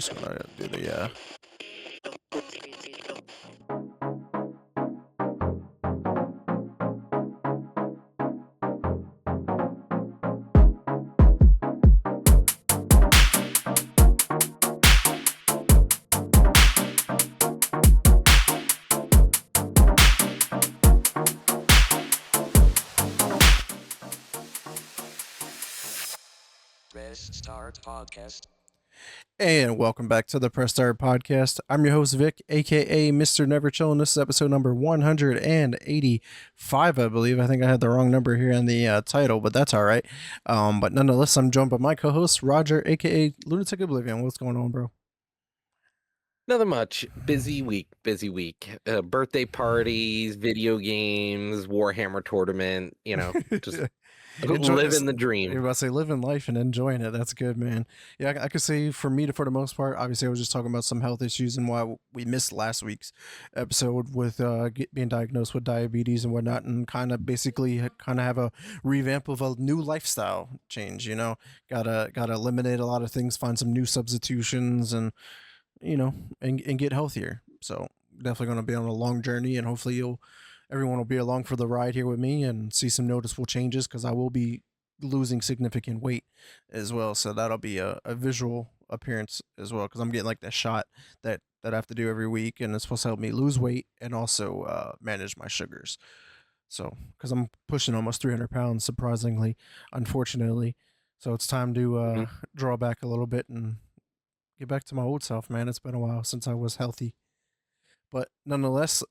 just gonna do the Press Start Podcast. And welcome back to the Press Start Podcast. I'm your host Vic, aka Mr. Never Chill, and this is episode number 185, I believe. I think I had the wrong number here in the title, but that's all right. But nonetheless, I'm joined by my co-host Roger, aka Lunatic Oblivion. What's going on, bro? Nothing much. Busy week. Birthday parties, video games, Warhammer tournament. Just living the You're dream. about to say living life and enjoying it. That's good, man. Yeah, I could say for me, for the most part, obviously, I was just talking about some health issues and why we missed last week's episode with being diagnosed with diabetes and whatnot, and kind of basically kind of have a revamp of a new lifestyle change. Gotta eliminate a lot of things, find some new substitutions, and and get healthier. So definitely going to be on a long journey, and hopefully everyone will be along for the ride here with me and see some noticeable changes because I will be losing significant weight as well. So that'll be a visual appearance as well because I'm getting like that shot that I have to do every week, and it's supposed to help me lose weight and also manage my sugars. So because I'm pushing almost 300 pounds, surprisingly, unfortunately. So it's time to Mhm. draw back a little bit and get back to my old self, man. It's been a while since I was healthy. But nonetheless,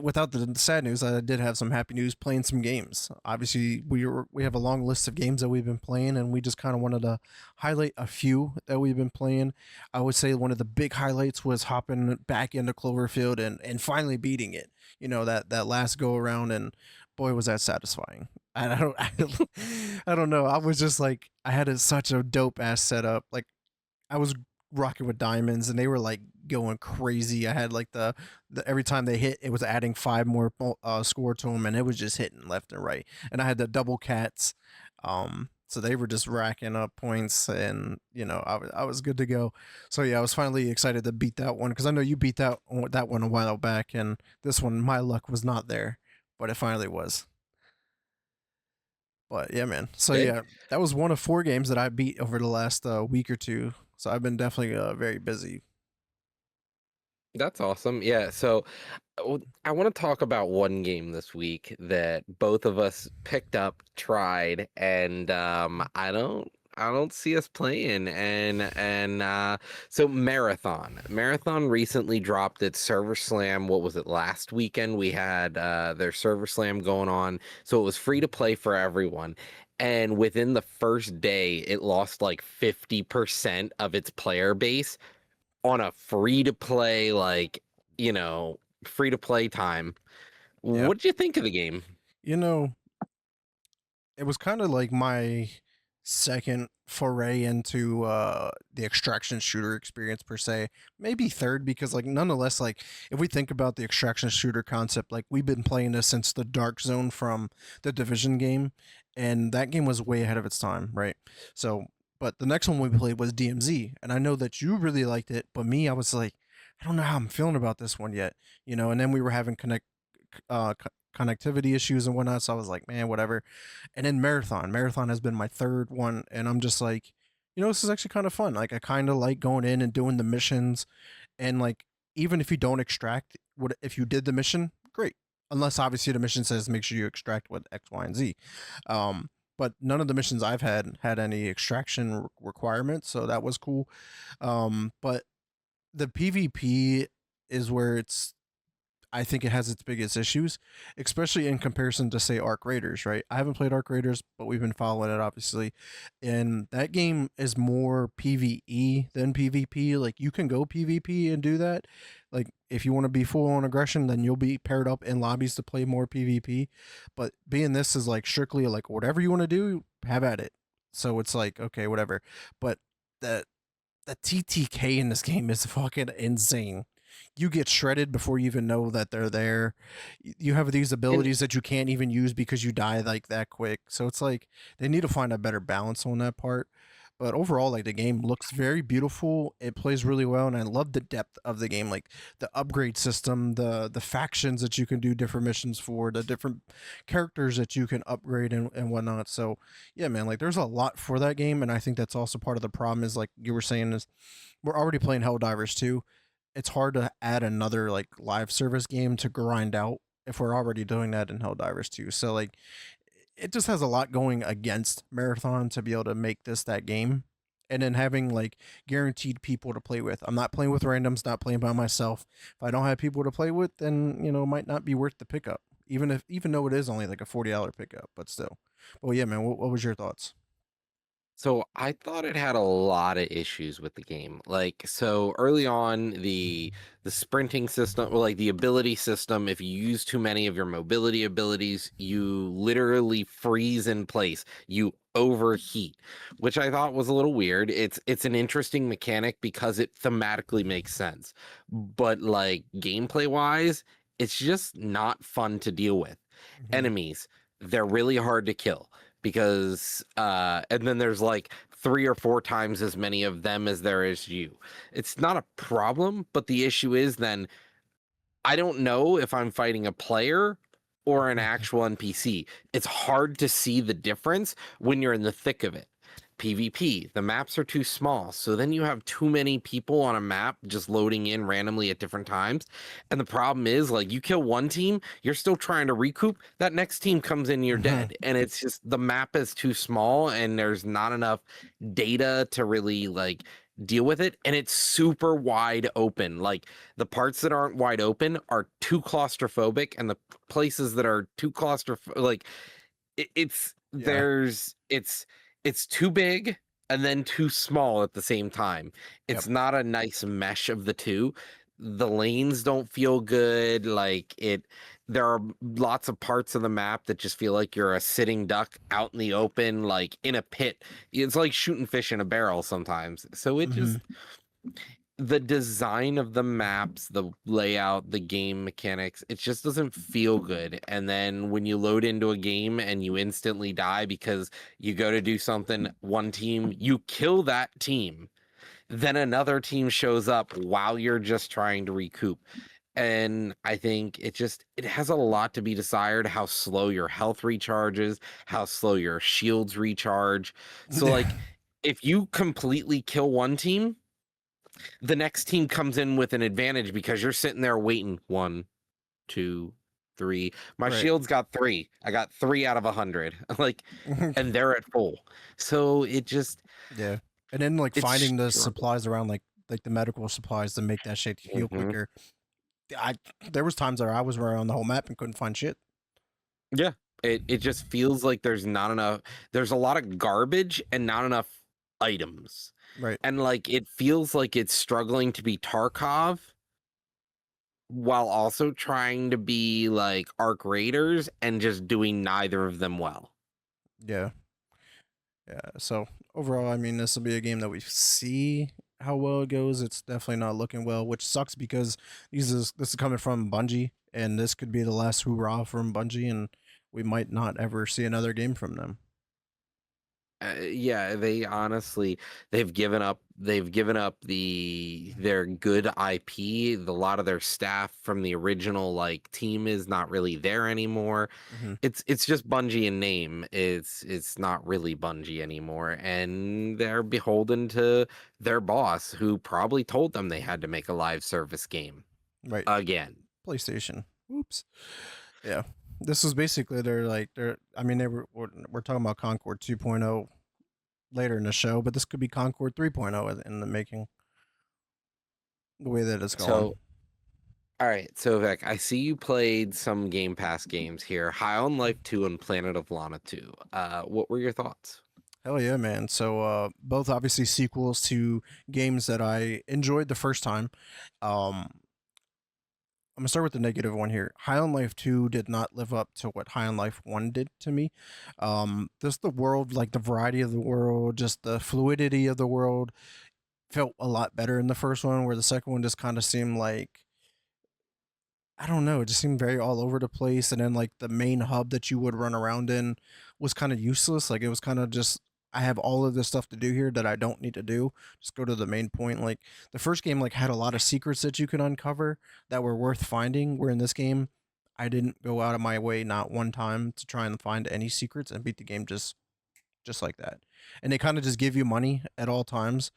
without the sad news, I did have some happy news playing some games. Obviously, we have a long list of games that we've been playing, and we just kind of wanted to highlight a few that we've been playing. I would say one of the big highlights was hopping back into Cloverfield and finally beating it. That last go around, and boy, was that satisfying. And I don't know. I was just like, I had such a dope ass setup. Like I was rocking with diamonds and they were like going crazy. I had like the every time they hit, it was adding five more score to them, and it was just hitting left and right. And I had the double cats, so they were just racking up points, and I was good to go. So yeah, I was finally excited to beat that one because I know you beat that one a while back, and this one my luck was not there, but it finally was. But yeah, man. So Good. yeah, that was one of four games that I beat over the last week or two. So I've been definitely very busy. That's awesome. Yeah. So I want to talk about one game this week that both of us picked up, tried, and I don't see us playing. So Marathon recently dropped its Server Slam. What was it, last weekend? We had their Server Slam going on, so it was free to play for everyone. And within the first day, it lost like 50% of its player base on a free to play, free to play time. Yeah. What did you think of the game? You know, it was kind of like my second foray into the extraction shooter experience per se. Maybe third because like nonetheless, like if we think about the extraction shooter concept, like we've been playing this since the Dark Zone from the Division game, and that game was way ahead of its time, right? So but the next one we played was DMZ, and I know that you really liked it, but me, I was like, I don't know how I'm feeling about this one yet, and then we were having uh connectivity issues and whatnot. So I was like, man, whatever. And then Marathon has been my third one, and I'm just like, this is actually kind of fun. Like I kind of like going in and doing the missions, and like even if you don't extract, what if you did the mission? Great, unless obviously the mission says make sure you extract with X, Y, and Z. But none of the missions I've had any extraction requirements, so that was cool. But the PvP is where I think it has its biggest issues, especially in comparison to say Arc Raiders, right? I haven't played Arc Raiders, but we've been following it obviously. And that game is more PvE than PvP. Like you can go PvP and do that. Like if you want to be full on aggression, then you'll be paired up in lobbies to play more PvP. But being this is like strictly like whatever you want to do, have at it. So it's like, okay, whatever. But the the TTK in this game is fucking insane. You get shredded before you even know that they're there. You have these And abilities that you can't even use because you die like that quick. So it's like they need to find a better balance on that part. But overall, like the game looks very beautiful. It plays really well, and I love the depth of the game, like the upgrade system, the factions that you can do different missions for, the different characters that you can upgrade and whatnot. So yeah, man, like there's a lot for that game, and I think that's also part of the problem is like you were saying is we're already playing Helldivers 2. It's hard to add another like live service game to grind out if we're already doing that in Helldivers 2. So like it just has a lot going against Marathon to be able to make this that game. And then having like guaranteed people to play with. I'm not playing with randoms, not playing by myself. If I don't have people to play with, then it might not be worth the pickup. Even though it is only like a $40 pickup, but still. Well, yeah, man. What was your thoughts? So I thought it had a lot of issues with the game. Like, so early on, the sprinting system, or like the ability system, if you use too many of your mobility abilities, you literally freeze in place. You overheat, which I thought was a little weird. It's an interesting mechanic because it thematically makes sense. But like gameplay wise, it's just not fun to deal with. Hmm. Enemies, they're really hard to kill because and then there's like 3 or 4 times as many of them as there is you. It's not a problem, but the issue is then I don't know if I'm fighting a player or an actual NPC. It's hard to see the difference when you're in the thick of it. PvP, the maps are too small. So then you have too many people on a map just loading in randomly at different times. And the problem is, like, you kill one team, you're still trying to recoup. That next team comes in, you're dead. And it's just the map is too small and there's not enough data to really like deal with it. And it's super wide open. Like, the parts that aren't wide open are too claustrophobic, and the places that are too claustrophobic, like it's Yeah. there's it's too big and then too small at the same time. Yep. It's not a nice mesh of the two. The lanes don't feel good. Like it, there are lots of parts of the map that just feel like you're a sitting duck out in the open, like in a pit. It's like shooting fish in a barrel sometimes. So it Hmm. just, the design of the maps, the layout, the game mechanics, it just doesn't feel good. And then when you load into a game and you instantly die because you go to do something, one team, you kill that team, then another team shows up while you're just trying to recoup. And I think it has a lot to be desired how slow your health recharges, how slow your shields recharge. So like if you completely kill one team, the next team comes in with an advantage because you're sitting there waiting. One, two, three. My Right. shield's got three. I got 3 out of 100. Like, and they're at full. So Yeah. And then like it's finding the struggle. supplies around like the medical supplies to make that shit heal Hmm. quicker. I There was times where I was around the whole map and couldn't find shit. Yeah. It just feels like there's not enough. There's a lot of garbage and not enough items. Right. And like it feels like it's struggling to be Tarkov while also trying to be like Arc Raiders and just doing neither of them well. Yeah. Yeah. So overall, I mean, this will be a game that we see how well it goes. It's definitely not looking well, which sucks because this is coming from Bungie, and this could be the last hoorah from Bungie, and we might not ever see another game from them. Yeah, they honestly they've given up their good IP. A lot of their staff from the original like team is not really there anymore. Hmm. It's just Bungie in name. It's not really Bungie anymore, and they're beholden to their boss who probably told them they had to make a live service game Right. again. PlayStation. Oops. Yeah. This was basically their. I mean, we're talking about Concord 2.0 later in the show, but this could be Concord 3.0 in the making. The way that it's going. So all right, so Vic, I see you played some Game Pass games here, High on Life 2 and Planet of Lana 2. What were your thoughts? Hell yeah, man. So both obviously sequels to games that I enjoyed the first time. Um I'm gonna start with the negative one here. High on Life 2 did not live up to what High on Life 1 did to me. Just the world, like the variety of the world, just the fluidity of the world felt a lot better in the first one, where the second one just kind of seemed like I don't know, it just seemed very all over the place. And then like the main hub that you would run around in was kind of useless. Like it was kind of just I have all of this stuff to do here that I don't need to do. Just go to the main point. Like the first game like had a lot of secrets that you can uncover that were worth finding, where in this game I didn't go out of my way not one time to try and find any secrets and beat the game just like that. And they kind of just give you money at all times.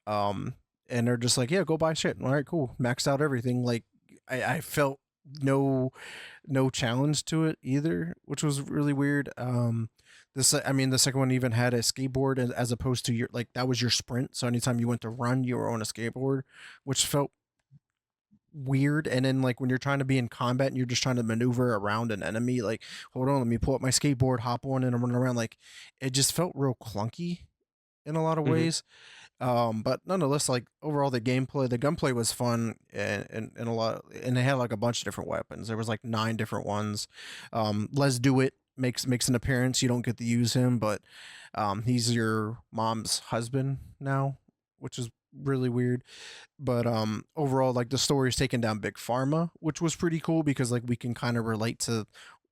Um and they're just like, "Yeah, go buy shit." All right, cool. Maxed out everything. Like I felt no no challenge to it either, which was really weird. I mean, the second one even had a skateboard as opposed to your like that was your sprint. So anytime you went to run, you were on a skateboard, which felt weird. And then like when you're trying to be in combat and you're just trying to maneuver around an enemy, like hold on, let me pull up my skateboard, hop on, and I'm running around. Like it just felt real clunky in a lot of Hmm. ways. But nonetheless, like overall, the gunplay was fun, and a lot, and they had like a bunch of different weapons. There was like 9 different ones. Let's do it makes an appearance. You don't get to use him, but he's your mom's husband now, which is really weird. But overall, like the story is taking down big pharma, which was pretty cool because like we can kind of relate to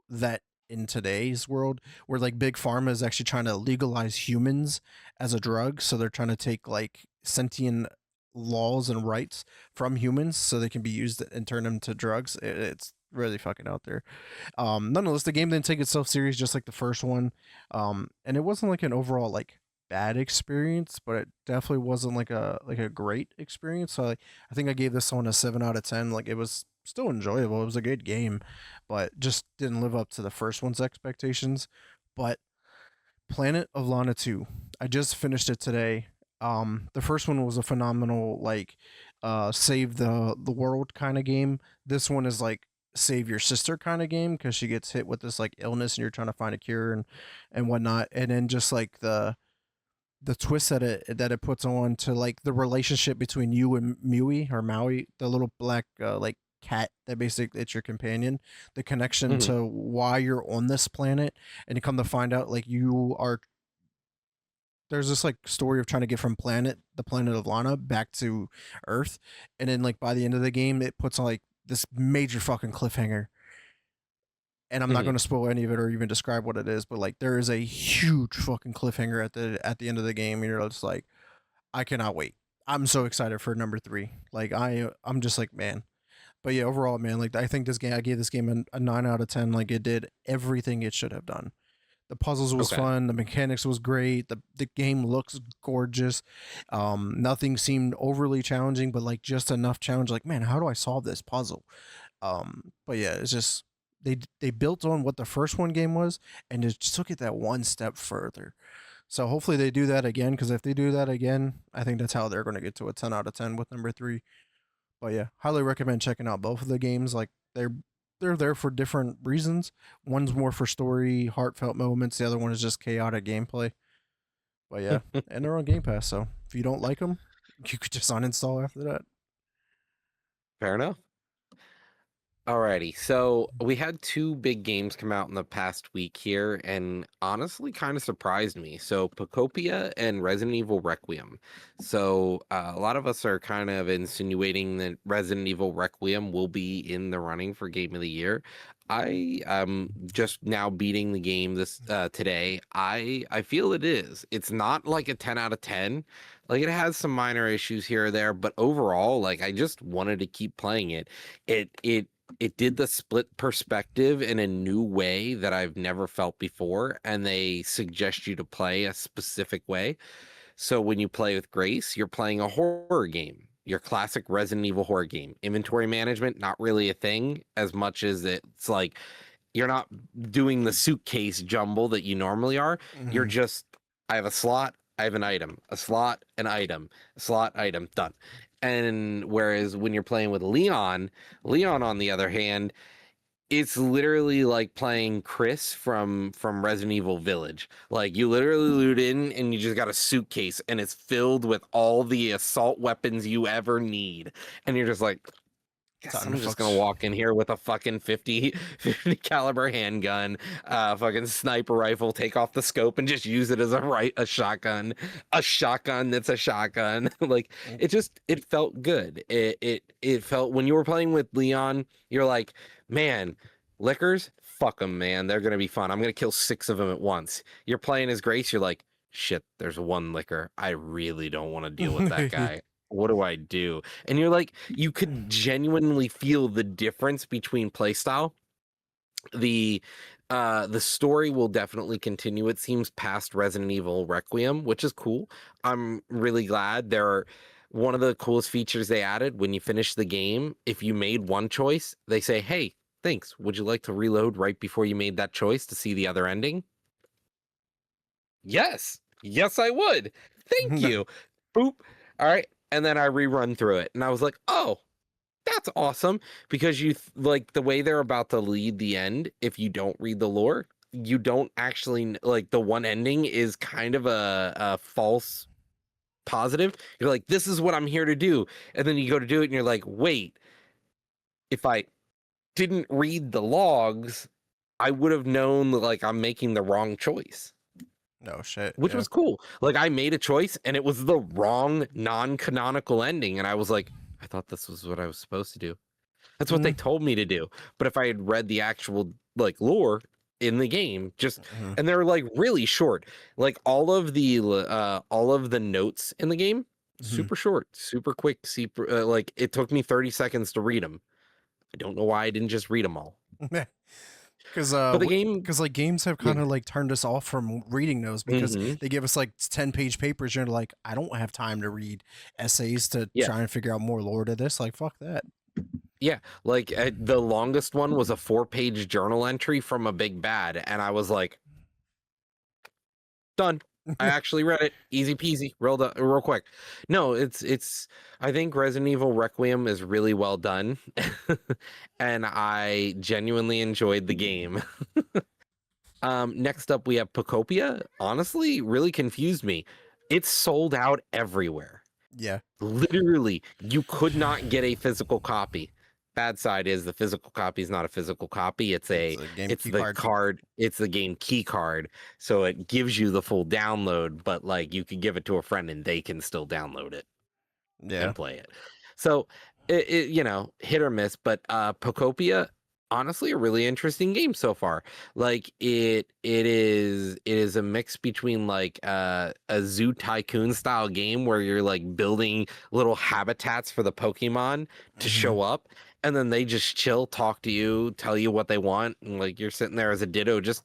that in today's world, where like big pharma is actually trying to legalize humans as a drug. So they're trying to take like sentient laws and rights from humans so they can be used and turn them to drugs. It's really fucking out there. Nonetheless, the game didn't take itself serious, just like the first one. And it wasn't like an overall like bad experience, but it definitely wasn't like a great experience. So I think I gave this one a 7 out of 10. Like it was still enjoyable. It was a good game, but just didn't live up to the first one's expectations. But Planet of Lana 2, I just finished it today. The first one was a phenomenal like save the world kind of game. This one is like save your sister kind of game because she gets hit with this like illness and you're trying to find a cure and whatnot. And then just like the twist that it puts on to like the relationship between you and Maui, the little black like cat that basically it's your companion, the connection Hmm. to why you're on this planet, and you come to find out like you are there's this like story of trying to get from the planet of Lana back to Earth, and then like by the end of the game it puts on like this major fucking cliffhanger, and I'm not Hmm. going to spoil any of it or even describe what it is, but like there is a huge fucking cliffhanger at the end of the game, and you're just like, I cannot wait. I'm so excited for number 3. Like I'm just like, man. But yeah, overall, man, like I think this game, I gave this game a 9 out of 10. Like it did everything it should have done. The puzzles was Okay. fun. The mechanics was great. The game looks gorgeous. Nothing seemed overly challenging, but like just enough challenge. Like, man, how do I solve this puzzle? But yeah, it's just they built on what the first one game was and just took it that one step further. So hopefully they do that again. Because if they do that again, I think that's how they're going to get to a 10 out of 10 with number 3. But yeah, highly recommend checking out both of the games. Like they're there for different reasons. One's more for story, heartfelt moments. The other one is just chaotic gameplay. But yeah, and they're on Game Pass. So if you don't like them, you could just uninstall after that. Fair enough. Alrighty, so we had two big games come out in the past week here, and honestly, kind of surprised me. So, Pocopia and Resident Evil Requiem. So, a lot of us are kind of insinuating that Resident Evil Requiem will be in the running for Game of the Year. I am just now beating the game this today. I feel it is. It's not like a 10 out of 10. Like it has some minor issues here or there, but overall, like I just wanted to keep playing it. It did the split perspective in a new way that I've never felt before, and they suggest you to play a specific way. So when you play with Grace, you're playing a horror game, your classic Resident Evil horror game. Inventory management, not really a thing as much as it's like you're not doing the suitcase jumble that you normally are. You're Mm-hmm. just, I have a slot, I have an item, a slot, an item, a slot, item, done. And whereas when you're playing with Leon, on the other hand, it's literally like playing Chris from Resident Evil Village. Like you literally loot in and you just got a suitcase and it's filled with all the assault weapons you ever need. And you're just like, guess Time to I'm just fuck. gonna walk in here with a fucking 50 caliber handgun, fucking sniper rifle, take off the scope and just use it as a shotgun that's a shotgun. Like it felt good. It felt when you were playing with Leon, you're like, man, liquors, fuck them, man. They're gonna be fun. I'm gonna kill 6 of them at once. You're playing as Grace, you're like, shit, there's one liquor. I really don't want to deal with that guy. What do I do? And you're like, you could genuinely feel the difference between playstyle. The the story will definitely continue, it seems, past Resident Evil Requiem, which is cool. I'm really glad. One of the coolest features they added, when you finish the game, if you made one choice, they say, hey, thanks, would you like to reload right before you made that choice to see the other ending? Yes, I would. Thank you. Boop. All right, and then I rerun through it, and I was like, oh, that's awesome, because like the way they're about to lead the end. If you don't read the lore, you don't actually like the one ending is kind of a false positive. You're like, this is what I'm here to do, and then you go to do it, and you're like, wait, if I didn't read the logs, I would have known like I'm making the wrong choice. No shit. Which Yeah. was cool. Like I made a choice and it was the wrong non-canonical ending, and I was like, I thought this was what I was supposed to do. That's what they Mhm. told me to do. But if I had read the actual like lore in the game, just Mhm. and they're like really short. Like all of the notes in the game, Mhm. super short, super quick, super like it took me 30 seconds to read them. I don't know why I didn't just read them all. Because But the game, because like games have yeah. kind of like turned us off from reading those because Hmm. they give us like 10-page papers. You're like, I don't have time to read essays to Yeah. try and figure out more lore to this. Like, fuck that. Yeah, like the longest one was a 4-page journal entry from a big bad, and I was like, done. I actually read it, easy peasy, real quick. No, it's. I think Resident Evil Requiem is really well done, and I genuinely enjoyed the game. Next up we have Pocopia. Honestly, really confused me. It's sold out everywhere. Yeah. Literally, you could not get a physical copy. Bad side is the physical copy is not a physical copy. It's a game It's key the card. card, it's the game key card. So it gives you the full download, but like you could give it to a friend and they can still download it Yeah. and play it. So hit or miss, but Pocopia, honestly, a really interesting game so far. Like it is a mix between like a Zoo Tycoon style game where you're like building little habitats for the Pokemon to Hmm. show up, and then they just chill, talk to you, tell you what they want, and like you're sitting there as a Ditto just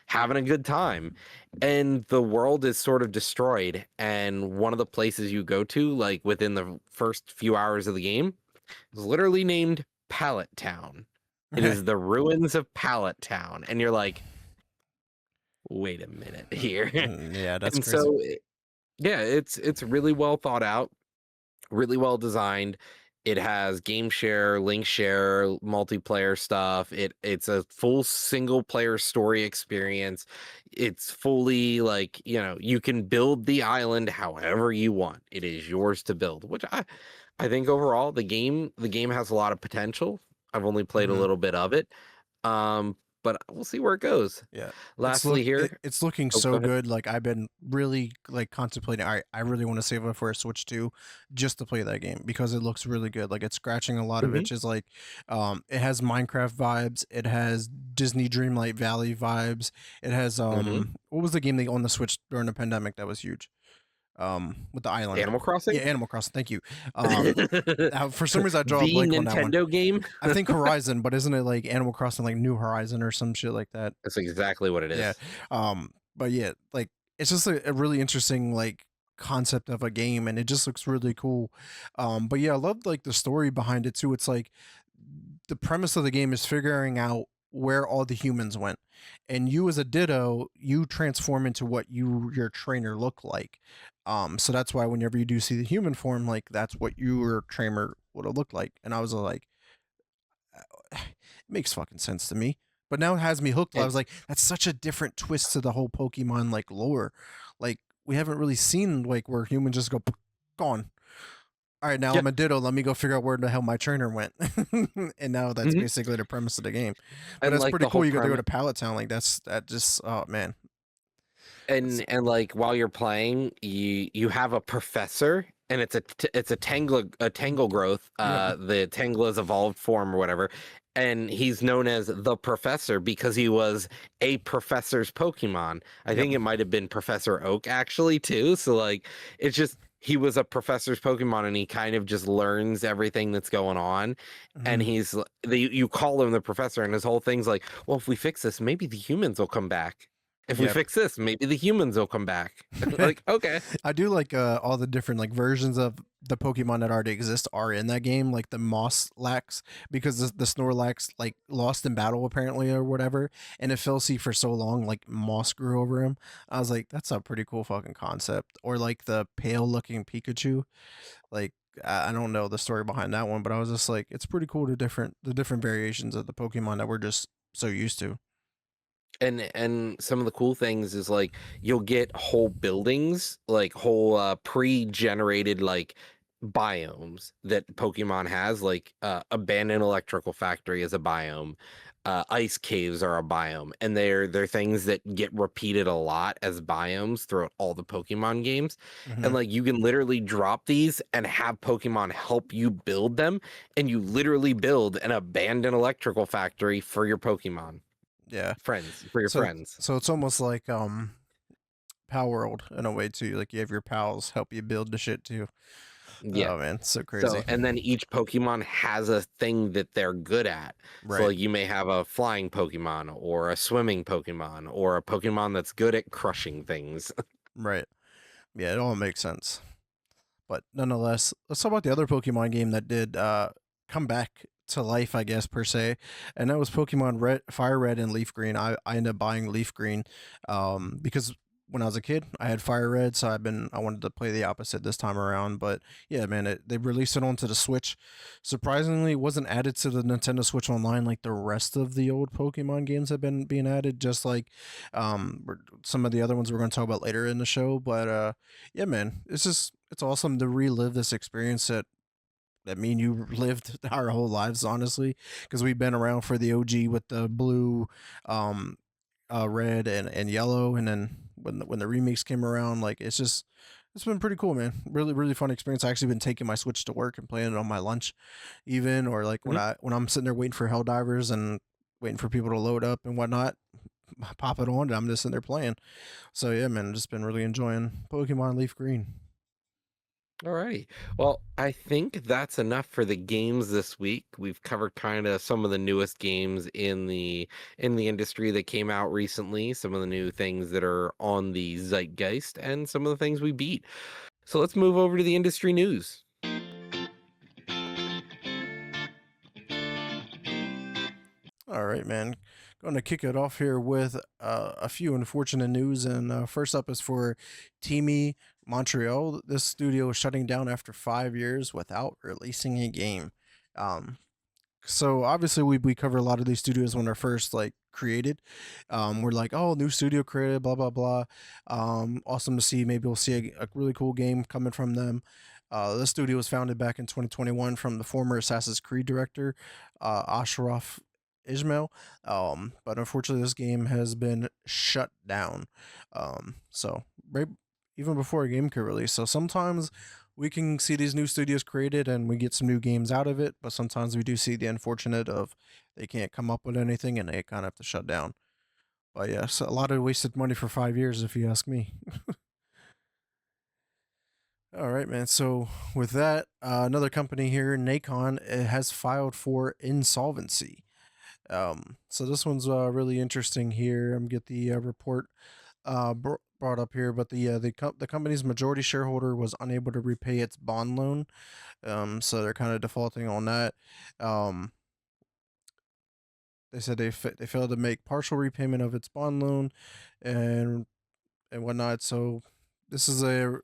having a good time. And the world is sort of destroyed, and one of the places you go to like within the first few hours of the game is literally named Pallet Town. It is the ruins of Pallet Town, and you're like, wait a minute here. Yeah, that's And crazy. so yeah, it's really well thought out, really well designed. It has game share, link share, multiplayer stuff. It's a full single player story experience. It's fully like, you can build the island however you want. It is yours to build, which I think overall the game has a lot of potential. I've only played a Hmm. little bit of it. But we'll see where it goes. Yeah. Lastly here, It's looking oh, go so ahead. good. Like I've been really like contemplating. I really want to save up for a Switch 2 just to play that game because it looks really good. Like it's scratching a lot of Hmm. itches. Like it has Minecraft vibes. It has Disney Dreamlight Valley vibes. It has Hmm. what was the game they on the Switch during the pandemic that was huge? With the island. Animal Yeah, Crossing? Animal Crossing. Thank you. The Now for some reason I draw a blank on that one. Nintendo game? I think Horizon, but isn't it like Animal Crossing like New Horizon or some shit like that? That's exactly what it Yeah. is. But yeah, like it's just a really interesting like concept of a game and it just looks really cool. But yeah, I love like the story behind it too. It's like the premise of the game is figuring out where all the humans went. And you as a Ditto, you transform into what your trainer look like. So that's why whenever you do see the human form, like that's what your trainer would have looked like. And I was like, it makes fucking sense to me. But now it has me hooked. I And was like, that's such a different twist to the whole Pokemon like lore. Like we haven't really seen like where humans just go gone. All right, now yeah, I'm a Ditto. Let me go figure out where the hell my trainer went. And now that's mhm, basically the premise of the game. But and that's like pretty the cool. whole You got to go premise, to Pallet Town. Like that just oh man. That's and like while you're playing, you have a professor, and it's a tangle growth. Yep. The Tangela's evolved form or whatever, and he's known as the Professor because he was a professor's Pokemon. I Yep. think it might have been Professor Oak actually too. So like, it's just he was a professor's Pokemon, and he kind of just learns everything that's going on. And Mhm. you call him the Professor, and his whole thing's like, well, if we fix this, maybe the humans will come back. If we Yep. fix this, maybe the humans will come back. Like, okay. I do like all the different like versions of the Pokemon that already exist are in that game, like the Moss-lax, because the Snorlax like lost in battle apparently or whatever, and it fell sea for so long, like moss grew over him. I was like, that's a pretty cool fucking concept. Or like the pale looking Pikachu, like I don't know the story behind that one, but I was just like, it's pretty cool the different variations of the Pokemon that we're just so used to. And some of the cool things is like you'll get whole buildings, like whole pre-generated like biomes that Pokemon has, like abandoned electrical factory is a biome. Ice caves are a biome, and they're things that get repeated a lot as biomes throughout all the Pokemon games. And Hmm. like you can literally drop these and have Pokemon help you build them, and you literally build an abandoned electrical factory for your Pokemon Yeah. friends, for your So friends. so it's almost like Pal World in a way too. Like you have your pals help you build the shit too. Yeah. Oh man, so So, crazy. and then each Pokemon has a thing that they're good at. So, Right. like, you may have a flying Pokemon or a swimming Pokemon or a Pokemon that's good at crushing things. Right. Yeah, it all makes sense. But nonetheless, let's talk about the other Pokemon game that did come back to life, I guess per se, and that was Pokemon Red, Fire Red, and Leaf Green. I ended up buying Leaf Green because when I was a kid, I had Fire Red, so I wanted to play the opposite this time around. But yeah, man, they released it onto the Switch. Surprisingly, it wasn't added to the Nintendo Switch Online like the rest of the old Pokemon games have been being added, just like some of the other ones we're going to talk about later in the show. But yeah, man, it's awesome to relive this experience that me and you lived our whole lives, honestly, because we've been around for the OG with the blue, um, red and yellow, and then when the remakes came around, like it's been pretty cool, man. Really fun experience. I actually been taking my Switch to work and playing it on my lunch, even or like Mhm. when I'm sitting there waiting for Helldivers and waiting for people to load up and whatnot. Pop it on, and I'm just sitting there playing. So yeah, man, just been really enjoying Pokemon Leaf Green. All right. Well, I think that's enough for the games this week. We've covered kind of some of the newest games in the industry that came out recently, some of the new things that are on the zeitgeist, and some of the things we beat. So let's move over to the industry news. All right, man. Going to kick it off here with a few unfortunate news. And first up is for Teamy Montreal. This studio is shutting down after 5 years without releasing a game. Um, so obviously we cover a lot of these studios when they're first like created. We're like, oh, new studio created, blah blah blah. Awesome to see. Maybe we'll see a really cool game coming from them. This studio was founded back in 2021 from the former Assassin's Creed director, Ashraf Ismail. But unfortunately, this game has been shut down. So right even before a game could release. So sometimes we can see these new studios created and we get some new games out of it, but sometimes we do see the unfortunate of they can't come up with anything and they kind of have to shut down. But yes, a lot of wasted money for 5 years, if you ask me. All right, man. So with that, another company here, Nacon, has filed for insolvency. So this one's really interesting here. I'm get the report brought up here, but the company's majority shareholder was unable to repay its bond loan, so they're kind of defaulting on that. Um, they said they failed to make partial repayment of its bond loan, and whatnot. So this is a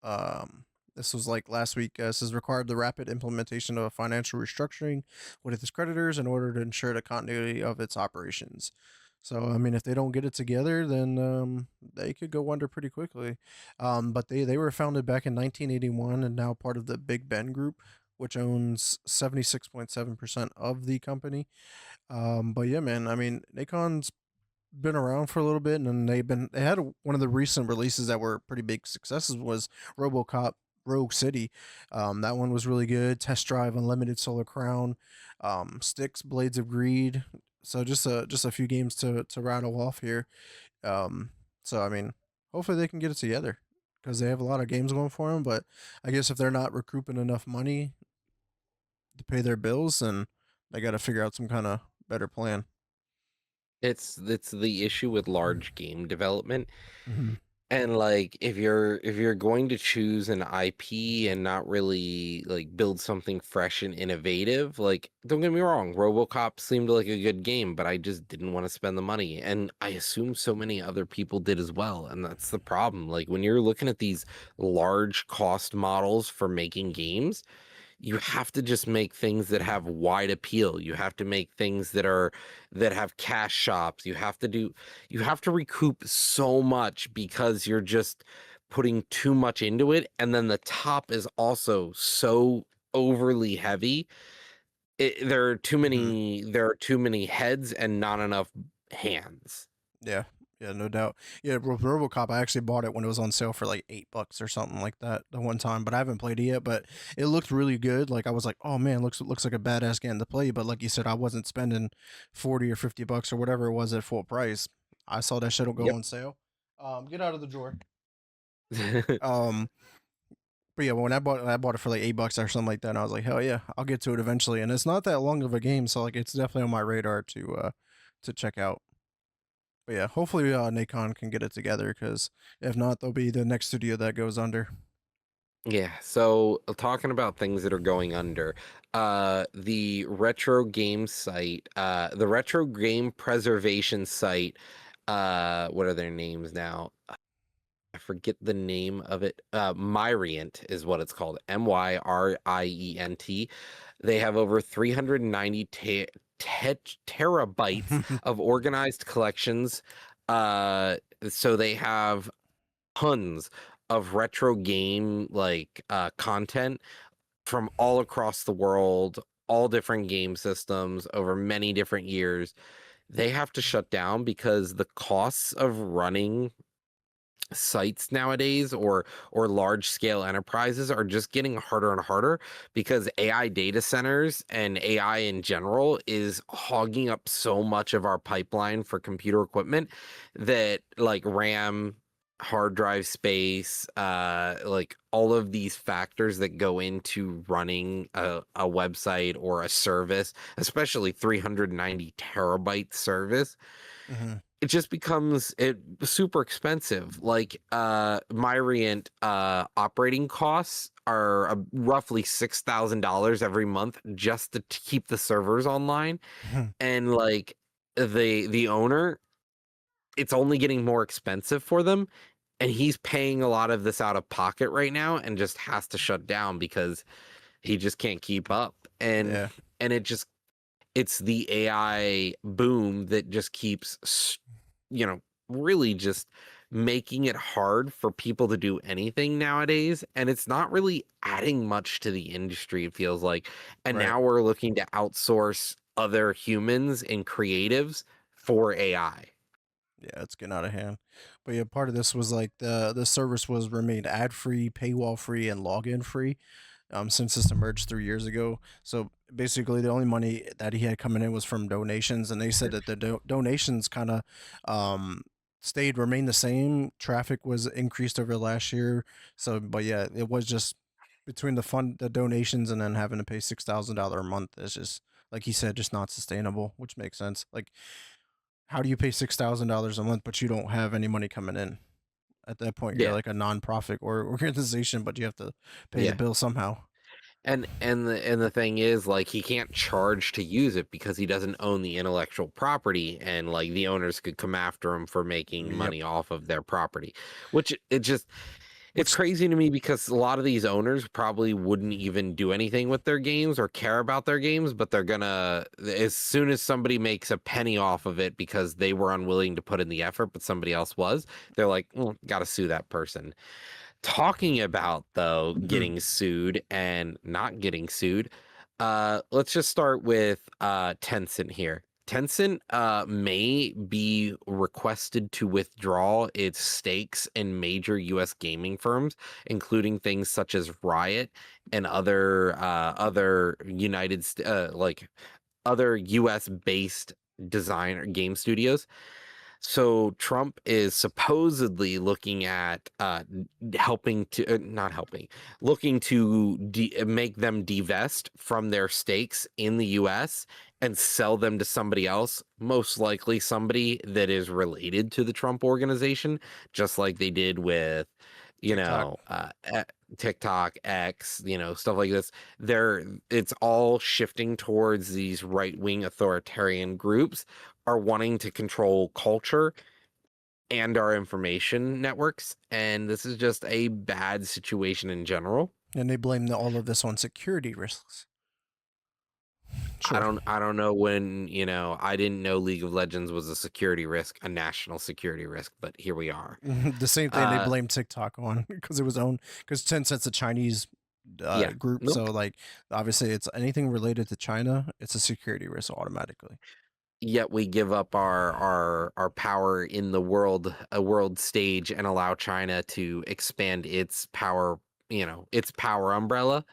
um, this was like last week. This has required the rapid implementation of a financial restructuring with its creditors in order to ensure the continuity of its operations. So, I mean, if they don't get it together, then they could go under pretty quickly. But they were founded back in 1981 and now part of the Big Ben Group, which owns 76.7% of the company. But yeah, man, I mean, Nakon's been around for a little bit, and they had one of the recent releases that were pretty big successes was RoboCop Rogue City. That one was really good. Test Drive, Unlimited Solar Crown, Styx, Blades of Greed. So just a few games to rattle off here. Um, so I mean, hopefully they can get it together because they have a lot of games going for them. But I guess if they're not recouping enough money to pay their bills, then they got to figure out some kind of better plan. It's the issue with large game development. Mm-hmm. And like if you're going to choose an IP and not really like build something fresh and innovative, like don't get me wrong, RoboCop seemed like a good game, but I just didn't want to spend the money. And I assume so many other people did as well. And that's the problem. Like when you're looking at these large cost models for making games, you have to just make things that have wide appeal. You have to make things that have cash shops. You have to recoup so much because you're just putting too much into it. And then the top is also so overly heavy. Mm-hmm. There are too many heads and not enough hands. Yeah, yeah, no doubt. Yeah, RoboCop. I actually bought it when it was on sale for like $8 or something like that the one time, but I haven't played it yet. But it looked really good. Like I was like, oh man, looks like a badass game to play. But like you said, I wasn't spending 40 or 50 bucks or whatever it was at full price. I saw that shit'll go Yep. on sale. Get out of the drawer. Um, but yeah, when I bought it for like $8 or something like that, and I was like, hell yeah, I'll get to it eventually. And it's not that long of a game, so like it's definitely on my radar to check out. But yeah, hopefully Nacon can get it together because if not, they'll be the next studio that goes under. Yeah, so talking about things that are going under, the retro game site, the retro game preservation site, what are their names now? I forget the name of it. Myriant is what it's called. Myrient. They have over 390 terabytes of organized collections. Uh, so they have tons of retro game content from all across the world, all different game systems over many different years. They have to shut down because the costs of running sites nowadays or large scale enterprises are just getting harder and harder because AI data centers and AI in general is hogging up so much of our pipeline for computer equipment that like RAM, hard drive space, like all of these factors that go into running a website or a service, especially 390 terabyte service, Hmm. it just becomes it super expensive. Like Myriant operating costs are roughly $6,000 every month just to keep the servers online. And like the owner, it's only getting more expensive for them, and he's paying a lot of this out of pocket right now and just has to shut down because he just can't keep up. Yeah, And it's the AI boom that just keeps, you know, really just making it hard for people to do anything nowadays. And it's not really adding much to the industry, it feels like. And right. now we're looking to outsource other humans and creatives for AI. Yeah, it's getting out of hand. But yeah, part of this was like the service was remained ad free, paywall free, and login free. Since this emerged 3 years ago. So basically, the only money that he had coming in was from donations, and they said that the donations kind of um, remained the same. Traffic was increased over last year. So, but yeah, it was just between the donations, and then having to pay $6,000 a month. It's just like he said, just not sustainable, which makes sense. Like, how do you pay $6,000 a month, but you don't have any money coming in? At that point, you're Yeah. like a nonprofit or organization, but you have to pay the Yeah. bill somehow. And the thing is, like, he can't charge to use it because he doesn't own the intellectual property, and like the owners could come after him for making Yep. money off of their property, which it just it's Which crazy to me because a lot of these owners probably wouldn't even do anything with their games or care about their games, but they're gonna, as soon as somebody makes a penny off of it because they were unwilling to put in the effort, but somebody else was, they're like, well, gotta sue that person. Talking about, though, mhm, getting sued and not getting sued, let's just start with Tencent here. Tencent may be requested to withdraw its stakes in major US gaming firms, including things such as Riot and other other US based design or game studios. So Trump is supposedly looking at helping to not helping, looking to make them divest from their stakes in the U.S. and sell them to somebody else, most likely somebody that is related to the Trump organization, just like they did with, you TikTok. know, TikTok, X, stuff like this. It's all shifting towards these right-wing authoritarian groups are wanting to control culture and our information networks, and this is just a bad situation in general. And they blame all of this on security risks. Sure. I don't know when, I didn't know League of Legends was a security risk, a national security risk, but here we are. The same thing they Uh blame TikTok on because it was owned because Tencent's a Chinese yeah. group. So Nope. like obviously it's anything related to China, it's a security risk automatically. Yet we give up our power in the world stage and allow China to expand its power, its power umbrella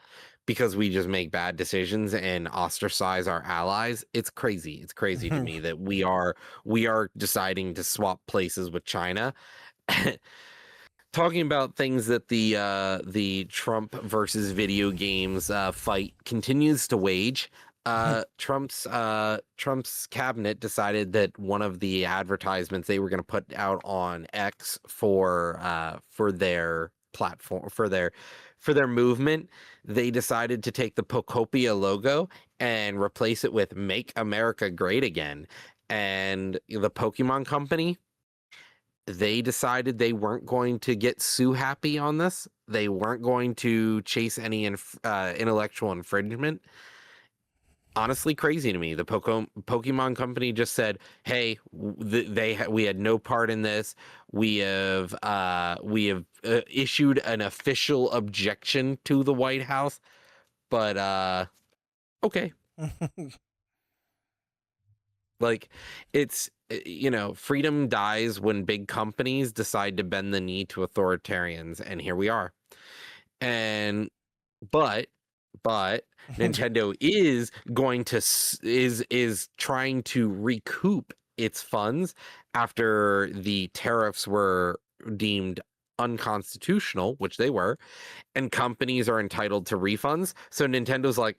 because we just make bad decisions and ostracize our allies. It's crazy. It's crazy to me that we are deciding to swap places with China. Talking about things that the Trump versus video games fight continues to wage. Trump's cabinet decided that one of the advertisements they were going to put out on X for their platform for their movement, they decided to take the Pocopia logo and replace it with "Make America Great Again." And the Pokemon Company, they decided they weren't going to get sue happy on this. They weren't going to chase any intellectual infringement. Honestly, crazy to me. The Pokemon Company just said, "Hey, we had no part in this. We have issued an official objection to the White House, but okay." Like, it's freedom dies when big companies decide to bend the knee to authoritarians, and here we are. And but but Nintendo is going to is trying to recoup its funds after the tariffs were deemed unconstitutional, which they were, and companies are entitled to refunds. So Nintendo's like,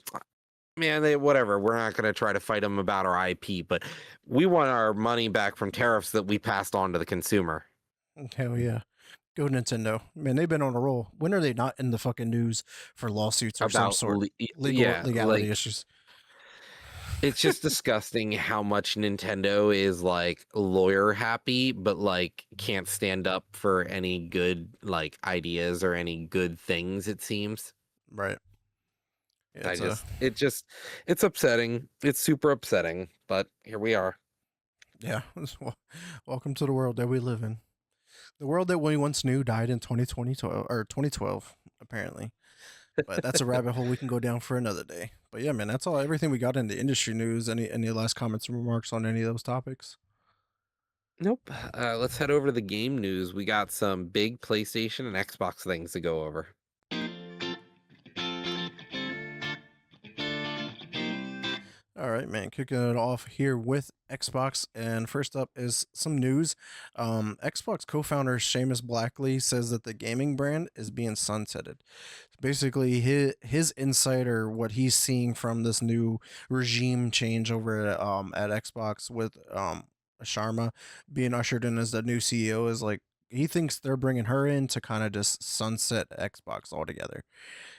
man, whatever. We're not going to try to fight them about our IP, but we want our money back from tariffs that we passed on to the consumer. Hell yeah. Go Nintendo. Man, they've been on a roll. When are they not in the fucking news for lawsuits or some About sort legal yeah, legality like, issues? it's just disgusting how much Nintendo is like lawyer happy, but like can't stand up for any good like ideas or any good things, it seems. Right. Yeah, I it's a just it just it's upsetting. It's super upsetting, but here we are. yeah. Welcome to the world that we live in. The world that we once knew died in 2020 or 2012 apparently. But that's a rabbit hole we can go down for another day. But yeah, man, that's all everything we got in the industry news. Any last comments and remarks on any of those topics? Nope. Let's head over to the game news. We got some big PlayStation and Xbox things to go over. All right, man. Kicking it off here with Xbox, and first up is some news. Xbox co-founder Seamus Blackley says that the gaming brand is being sunsetted. Basically, his insight or what he's seeing from this new regime change over at Xbox with Sharma being ushered in as the new CEO is like he thinks they're bringing her in to kind of just sunset Xbox altogether,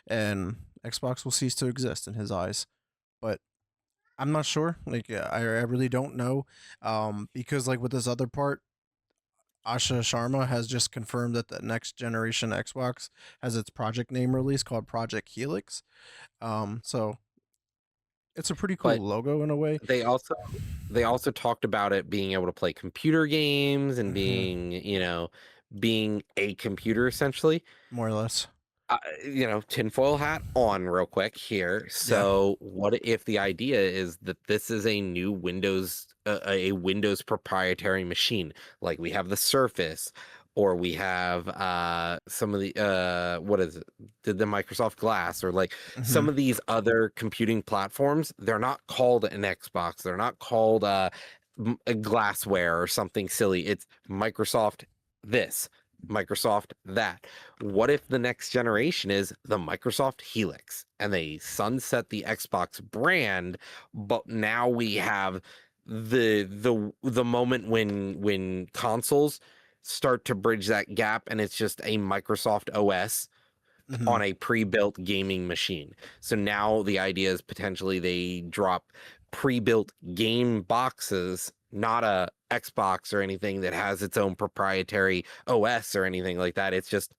and Xbox will cease to exist in his eyes. But I'm not sure. Like, I really don't know. Because like with this other part, Asha Sharma has just confirmed that the next generation Xbox has its project name release called Project Helix. So it's a pretty But cool logo in a way. they also they also talked about it being able to play computer games and Hmm. being a computer essentially. More or less. tinfoil hat on real quick here. Yeah. So, what if the idea is that this is a new a Windows proprietary machine? Like we have the Surface, or we have some of the what is it? Did the Microsoft Glass, or like some Hmm. of these other computing platforms? They're not called an Xbox. They're not called a glassware or something silly. It's Microsoft this, Microsoft that. What if the next generation is the Microsoft Helix and they sunset the Xbox brand, but now we have the moment when consoles start to bridge that gap and it's just a Microsoft OS Hmm. on a pre-built gaming machine. So now the idea is potentially they drop pre-built game boxes, not a Xbox or anything that has its own proprietary OS or anything like that. It's just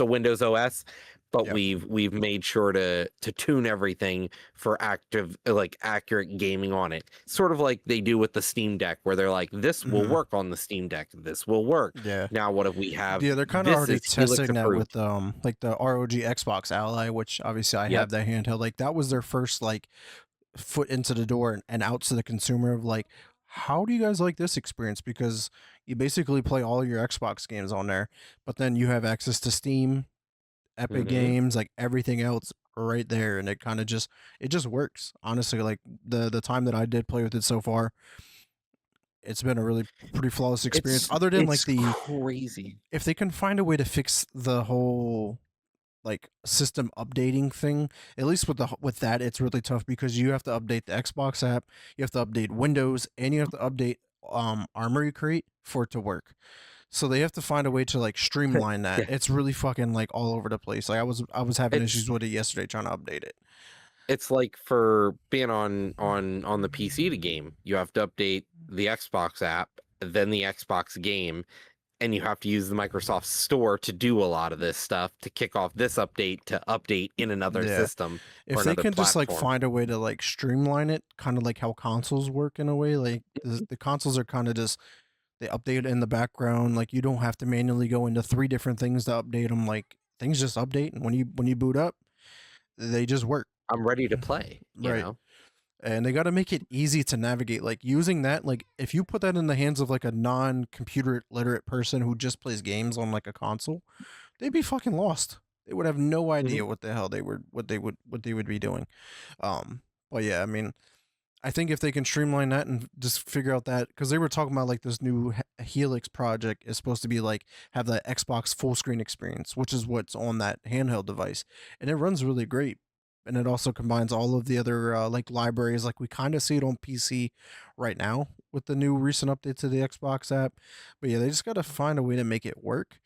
a Windows OS, but Yep. we've made sure to tune everything for accurate gaming on it. Sort of like they do with the Steam Deck, where they're like, this will Hmm. work on the Steam Deck, this will work. Yeah. Now, what if we have Yeah, they're kind of this already is Helix testing that with approved? like the ROG Xbox Ally, which obviously I Yep. have that handheld. Like that was their first like foot into the door and out to the consumer of like, how do you guys like this experience? Because you basically play all your Xbox games on there, but then you have access to Steam, Epic Hmm. Games, like everything else right there, and it just works. Honestly, like the time that I did play with it so far, it's been a really pretty flawless experience. Other than like It's the crazy. if they can find a way to fix the whole like system updating thing, at least with that it's really tough because you have to update the Xbox app, you have to update Windows, and you have to update Armory Crate for it to work. So they have to find a way to like streamline that. Yeah. It's really fucking like all over the place. Like I was having It's issues with it yesterday trying to update it. it's like for being on the PC to game, you have to update the Xbox app, then the Xbox game, and you have to use the Microsoft Store to do a lot of this stuff to kick off this update to update in another Yeah. system or If they another can just like platform. find a way to like streamline it, kind of like how consoles work in a way, like the consoles are kind of just they update it in the background. Like you don't have to manually go into three different things to update them. Like things just update, and when you boot up, they just work. I'm ready to play, you Right. know? And they got to make it easy to navigate. Like using that, like if you put that in the hands of like a non-computer literate person who just plays games on like a console, they'd be fucking lost. They would have no Hmm. idea what the hell what they would be doing. But yeah, I mean, I think if they can streamline that and just figure out that, because they were talking about like this new Helix project is supposed to be like have that Xbox full screen experience, which is what's on that handheld device, and it runs really great. And it also combines all of the other like libraries, like we kind of see it on PC right now with the new recent update to the Xbox app. But yeah, they just got to find a way to make it work,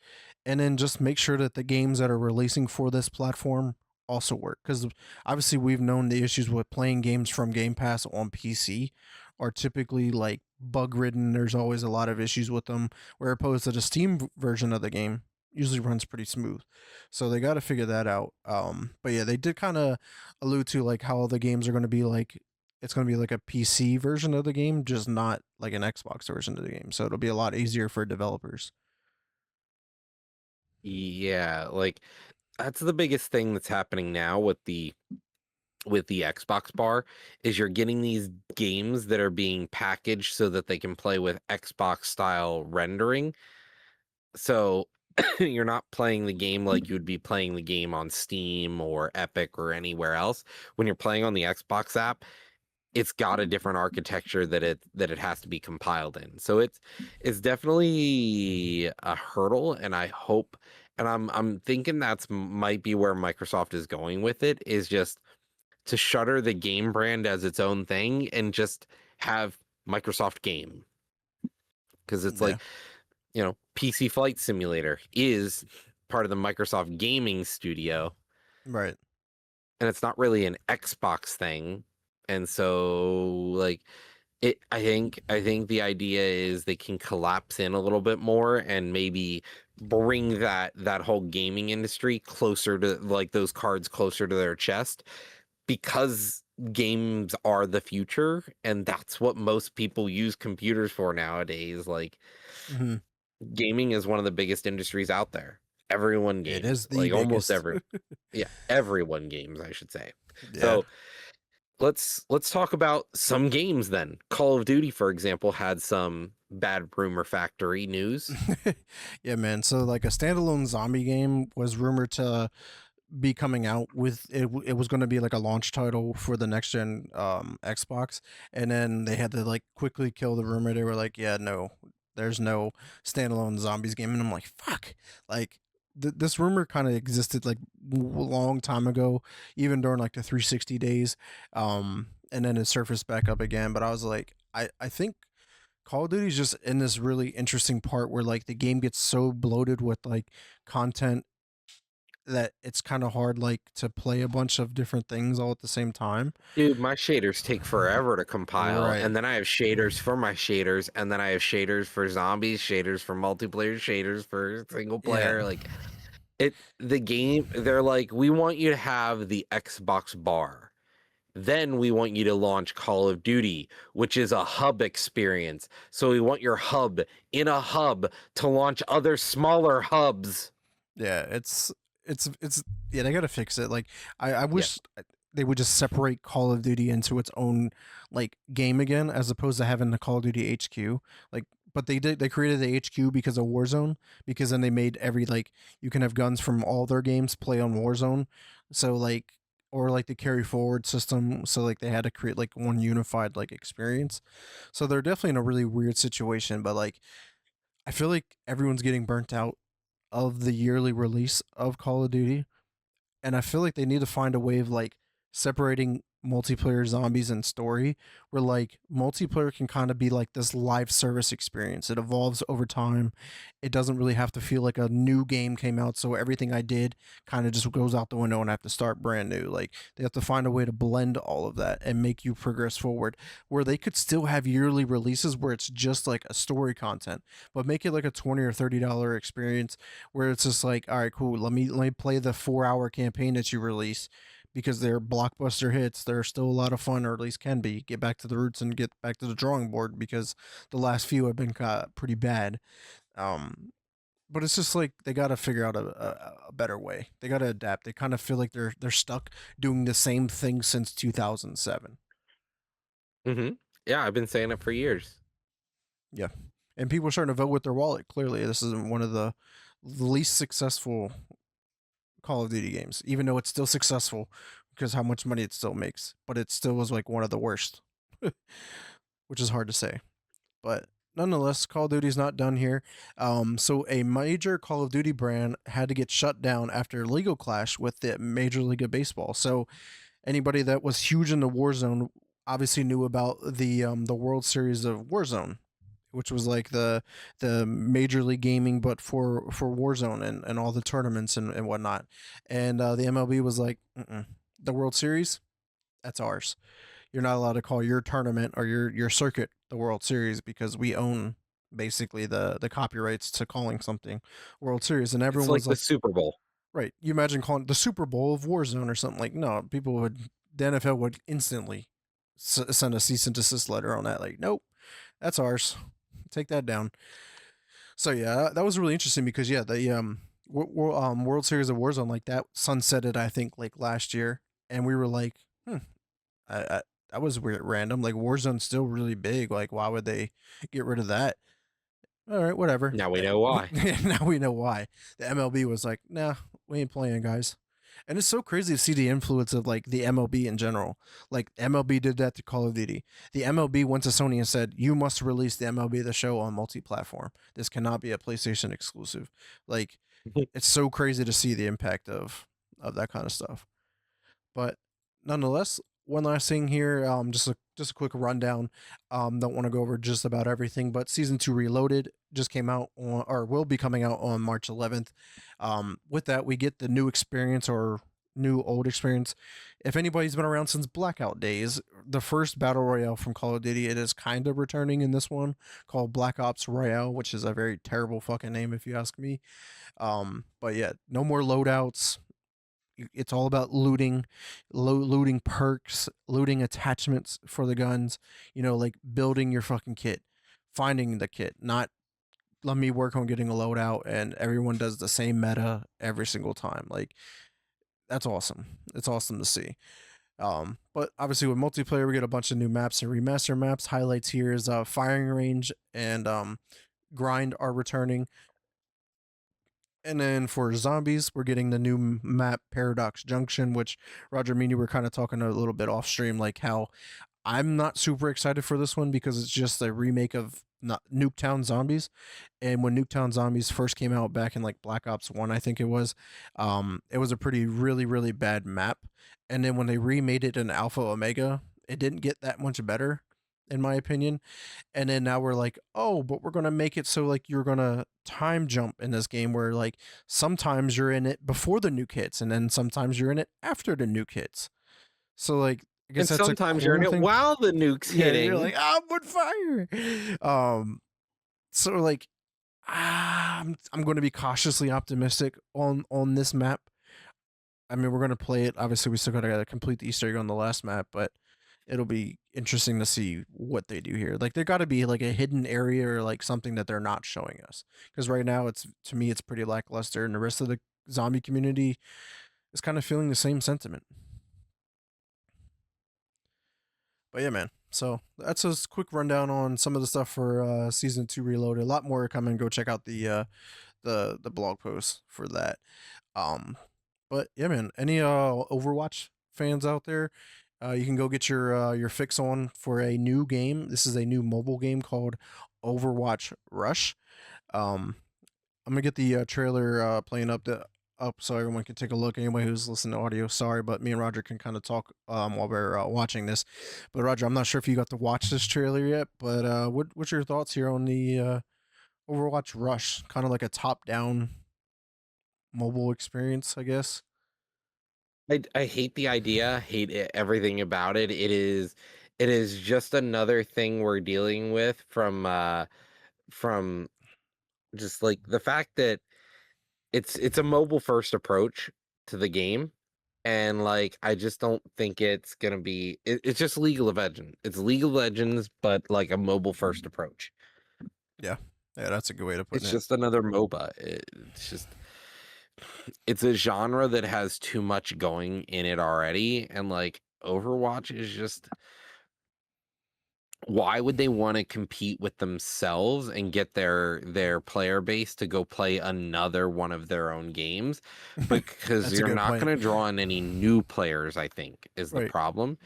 and then just make sure that the games that are releasing for this platform also work, because obviously we've known the issues with playing games from Game Pass on PC are typically like bug ridden. There's always a lot of issues with them, where opposed to the Steam version of the game usually runs pretty smooth. So they got to figure that out. But yeah, they did kind of allude to like how the games are going to be like it's going to be like a PC version of the game, just not like an Xbox version of the game. So it'll be a lot easier for developers. Yeah, like that's the biggest thing that's happening now with the Xbox bar is you're getting these games that are being packaged so that they can play with Xbox style rendering. So you're not playing the game like you would be playing the game on Steam or Epic or anywhere else. When you're playing on the Xbox app, it's got a different architecture that it has to be compiled in. So it's definitely a hurdle, and I hope, and I'm thinking that's might be where Microsoft is going with it, is just to shutter the game brand as its own thing and just have Microsoft Game. Because it's Yeah, like, PC Flight Simulator is part of the Microsoft Gaming Studio, right. and it's not really an Xbox thing. And so, like, I think the idea is they can collapse in a little bit more and maybe bring that whole gaming industry closer to, like, those cards closer to their chest, because games are the future and that's what most people use computers for nowadays. Like, Hmm. gaming is one of the biggest industries out there. everyone It games, is the like almost biggest. every yeah, everyone games, I should say. Yeah. So let's talk about some games then. Call of Duty, for example, had some bad rumor factory news. Yeah, man. So like a standalone zombie game was rumored to be coming out with it. It was going to be like a launch title for the next gen Xbox, and then they had to like quickly kill the rumor. They were like, "Yeah, no, there's no standalone zombies game," and I'm like, "Fuck!" Like this rumor kind of existed like a long time ago, even during like the 360 days, and then it surfaced back up again. But I was like, I think Call of Duty is just in this really interesting part where like the game gets so bloated with like content that it's kind of hard like to play a bunch of different things all at the same time. Dude, my shaders take forever to compile, Right. and then I have shaders for my shaders, and then I have shaders for zombies, shaders for multiplayer, shaders for single Yeah. player. Like the game, they're like, we want you to have the Xbox bar. Then we want you to launch Call of Duty, which is a hub experience. So we want your hub in a hub to launch other smaller hubs. Yeah, it's yeah, they got to fix it. Like I Yeah. wish they would just separate Call of Duty into its own like game again as opposed to having the Call of Duty HQ. Like but they created the HQ because of Warzone because then they made every like you can have guns from all their games play on Warzone. So like or like the carry forward system so like they had to create like one unified like experience. So they're definitely in a really weird situation, but like I feel like everyone's getting burnt out of the yearly release of Call of Duty, and I feel like they need to find a way of like separating multiplayer zombies and story where like multiplayer can kind of be like this live service experience. It evolves over time. It doesn't really have to feel like a new game came out, so everything I did kind of just goes out the window and I have to start brand new. Like they have to find a way to blend all of that and make you progress forward where they could still have yearly releases where it's just like a story content, but make it like a 20 or $30 experience where it's just like, all right, cool. Let me play the 4 hour campaign that you release because they're blockbuster hits. They're still a lot of fun, or at least can be. Get back to the roots and get back to the drawing board because the last few have been pretty bad. Um, but it's just like they got to figure out a better way. They got to adapt. They kind of feel like they're stuck doing the same thing since 2007. hmm Yeah, I've been saying it for years. Yeah, and people are starting to vote with their wallet. Clearly, this is one of the least successful Call of Duty games, even though it's still successful because how much money it still makes. But it still was like one of the worst, which is hard to say. But nonetheless, Call of Duty's not done here. So a major Call of Duty brand had to get shut down after a legal clash with the Major League of Baseball. So anybody that was huge into Warzone obviously knew about the World Series of Warzone, which was like the major league gaming, but for Warzone and all the tournaments and whatnot. And the MLB was like, mm-mm. The World Series, that's ours. You're not allowed to call your tournament or your circuit the World Series because we own basically the copyrights to calling something World Series. And It's everyone like was the like, Super Bowl. right, you imagine calling it the Super Bowl of Warzone or something like, no, people would, the NFL would instantly send a cease and desist letter on that. Like, nope, that's ours. Take that down. So yeah, that was really interesting because yeah, the World Series of Warzone like that sunsetted I think like last year, and we were like, that was weird, random. Like Warzone's still really big. Like why would they get rid of that? All right, whatever. Now we know why. Now we know why. The MLB was like, nah, we ain't playing, guys. And it's so crazy to see the influence of like the MLB in general. Like MLB did that to Call of Duty. The MLB went to Sony and said, "You must release the MLB the Show on multi-platform. This cannot be a PlayStation exclusive." Like, it's so crazy to see the impact of that kind of stuff. But nonetheless, one last thing here, just a quick rundown. Don't want to go over just about everything, but season two Reloaded just came out on, or will be coming out on March 11th. With that, we get the new experience or new old experience. If anybody's been around since Blackout days, the first battle royale from Call of Duty, it is kind of returning in this one called Black Ops Royale, which is a very terrible fucking name if you ask me. But yeah, no more loadouts. It's all about looting, looting perks, looting attachments for the guns. You know, like building your fucking kit, finding the kit, not let me work on getting a loadout, and everyone does the same meta every single time. Like that's awesome. It's awesome to see. But obviously with multiplayer, we get a bunch of new maps and remaster maps. Highlights here is firing range and grind are returning. And then for zombies, we're getting the new map Paradox Junction, which Roger and me were kind of talking a little bit off stream, like how I'm not super excited for this one because it's just a remake of not Nuketown Zombies. And when Nuketown Zombies first came out back in like Black Ops 1, I think it was a pretty really, really bad map. And then when they remade it in Alpha Omega, it didn't get that much better, in my opinion. And then now we're like, oh, but we're gonna make it so like you're gonna time jump in this game where like sometimes you're in it before the nuke hits and then sometimes you're in it after the nuke hits. So like I guess And that's a sometimes you're in cool it thing. while the nuke's Yeah, you're hitting. like, I'm on fire. So like I'm going to be cautiously optimistic on this map. I mean, we're going to play it. Obviously, we still got to complete the Easter egg on the last map, but it'll be interesting to see what they do here. Like, there got to be like a hidden area or like something that they're not showing us. Because right now, it's to me, it's pretty lackluster, and the rest of the zombie community is kind of feeling the same sentiment. But yeah, man. So that's a quick rundown on some of the stuff for season 2 Reloaded. A lot more coming. Go check out the blog post for that. Um, but yeah, man. Any Overwatch fans out there? You can go get your fix on for a new game. This is a new mobile game called Overwatch Rush. Um, I'm gonna get the trailer playing up so everyone can take a look. Anybody who's listening to audio, sorry, but me and Roger can kind of talk while we're watching this. But Roger, I'm not sure if you got to watch this trailer yet, but what's your thoughts here on the Overwatch Rush? Kind of like a top-down mobile experience, I guess. I hate the idea, hate everything about it. It is just another thing we're dealing with from just like the fact that it's a mobile first approach to the game. And like I just don't think it's gonna be it's just League of Legends. It's League of Legends, but like a mobile first approach. Yeah, yeah, that's a good way to put It's it. just another MOBA. It's a genre that has too much going in it already, and like Overwatch is just, why would they want to compete with themselves and get their player base to go play another one of their own games? Because That's a you're good not point, going to draw in any new players, I think, is the right? problem.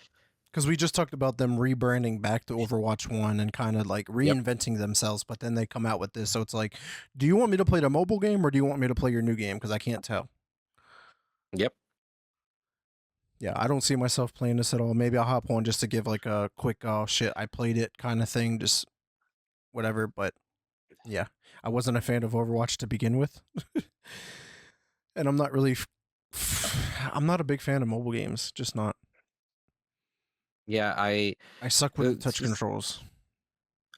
Because we just talked about them rebranding back to Overwatch 1 and kind of like Yep. reinventing themselves, but then they come out with this. So it's like, do you want me to play the mobile game or do you want me to play your new game? Because I can't tell. Yep. Yeah, I don't see myself playing this at all. Maybe I'll hop on just to give like a quick, oh shit, I played it kind of thing, just whatever. But yeah, I wasn't a fan of Overwatch to begin with. And I'm not really, I'm not a big fan of mobile games, just not. Yeah, I suck with the it's touch just controls.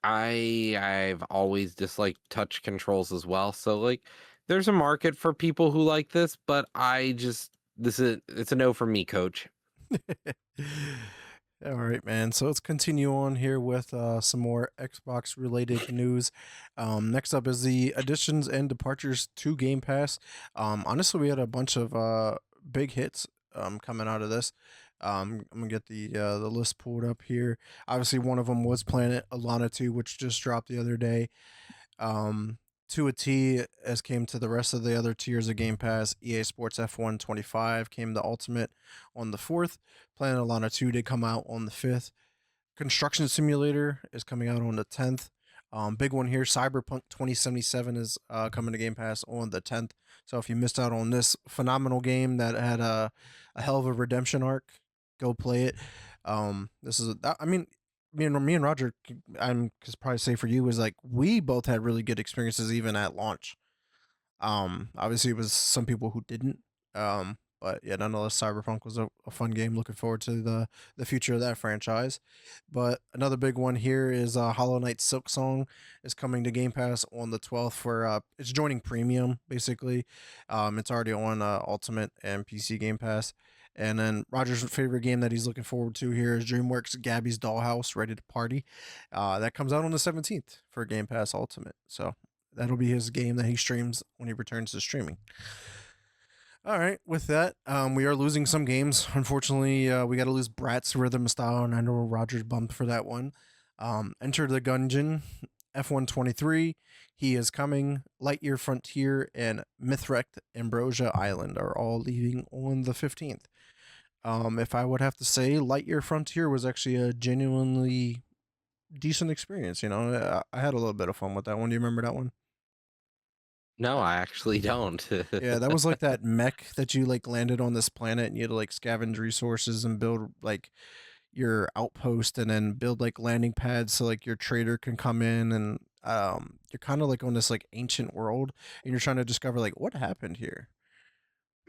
I've always disliked touch controls as well. So like there's a market for people who like this, but it's a no for me, coach. All right, man. So let's continue on here with some more Xbox related news. Next up is the additions and departures to Game Pass. Honestly, we had a bunch of big hits coming out of this. I'm gonna get the list pulled up here. Obviously, one of them was Planet Alana 2, which just dropped the other day. Um, to a T, as came to the rest of the other tiers of Game Pass, EA Sports F1 25 came the Ultimate on the 4th. Planet Alana 2 did come out on the 5th. Construction Simulator is coming out on the 10th. Big one here, Cyberpunk 2077 is coming to Game Pass on the 10th. So if you missed out on this phenomenal game that had a hell of a redemption arc, go play it. This is, I mean, me and Roger, I'm could probably say for you is like we both had really good experiences even at launch. Obviously, it was some people who didn't. But yeah, nonetheless, Cyberpunk was a fun game. Looking forward to the future of that franchise. But another big one here is Hollow Knight Silk Song is coming to Game Pass on the 12th for it's joining Premium basically. It's already on Ultimate and PC Game Pass. And then Roger's favorite game that he's looking forward to here is DreamWorks Gabby's Dollhouse Ready to Party. That comes out on the 17th for Game Pass Ultimate. So that'll be his game that he streams when he returns to streaming. All right, with that, we are losing some games. Unfortunately, we got to lose Bratz Rhythm Style, and I know Roger's bumped for that one. Enter the Gungeon, F123. He is coming. Lightyear Frontier and Mithrect Ambrosia Island are all leaving on the 15th. If I would have to say, Lightyear Frontier was actually a genuinely decent experience. You know, I had a little bit of fun with that one. Do you remember that one? No, I actually don't. Yeah, that was like that mech that you like landed on this planet and you had to like scavenge resources and build like your outpost and then build like landing pads so like your trader can come in and you're kind of like on this like ancient world and you're trying to discover like what happened here.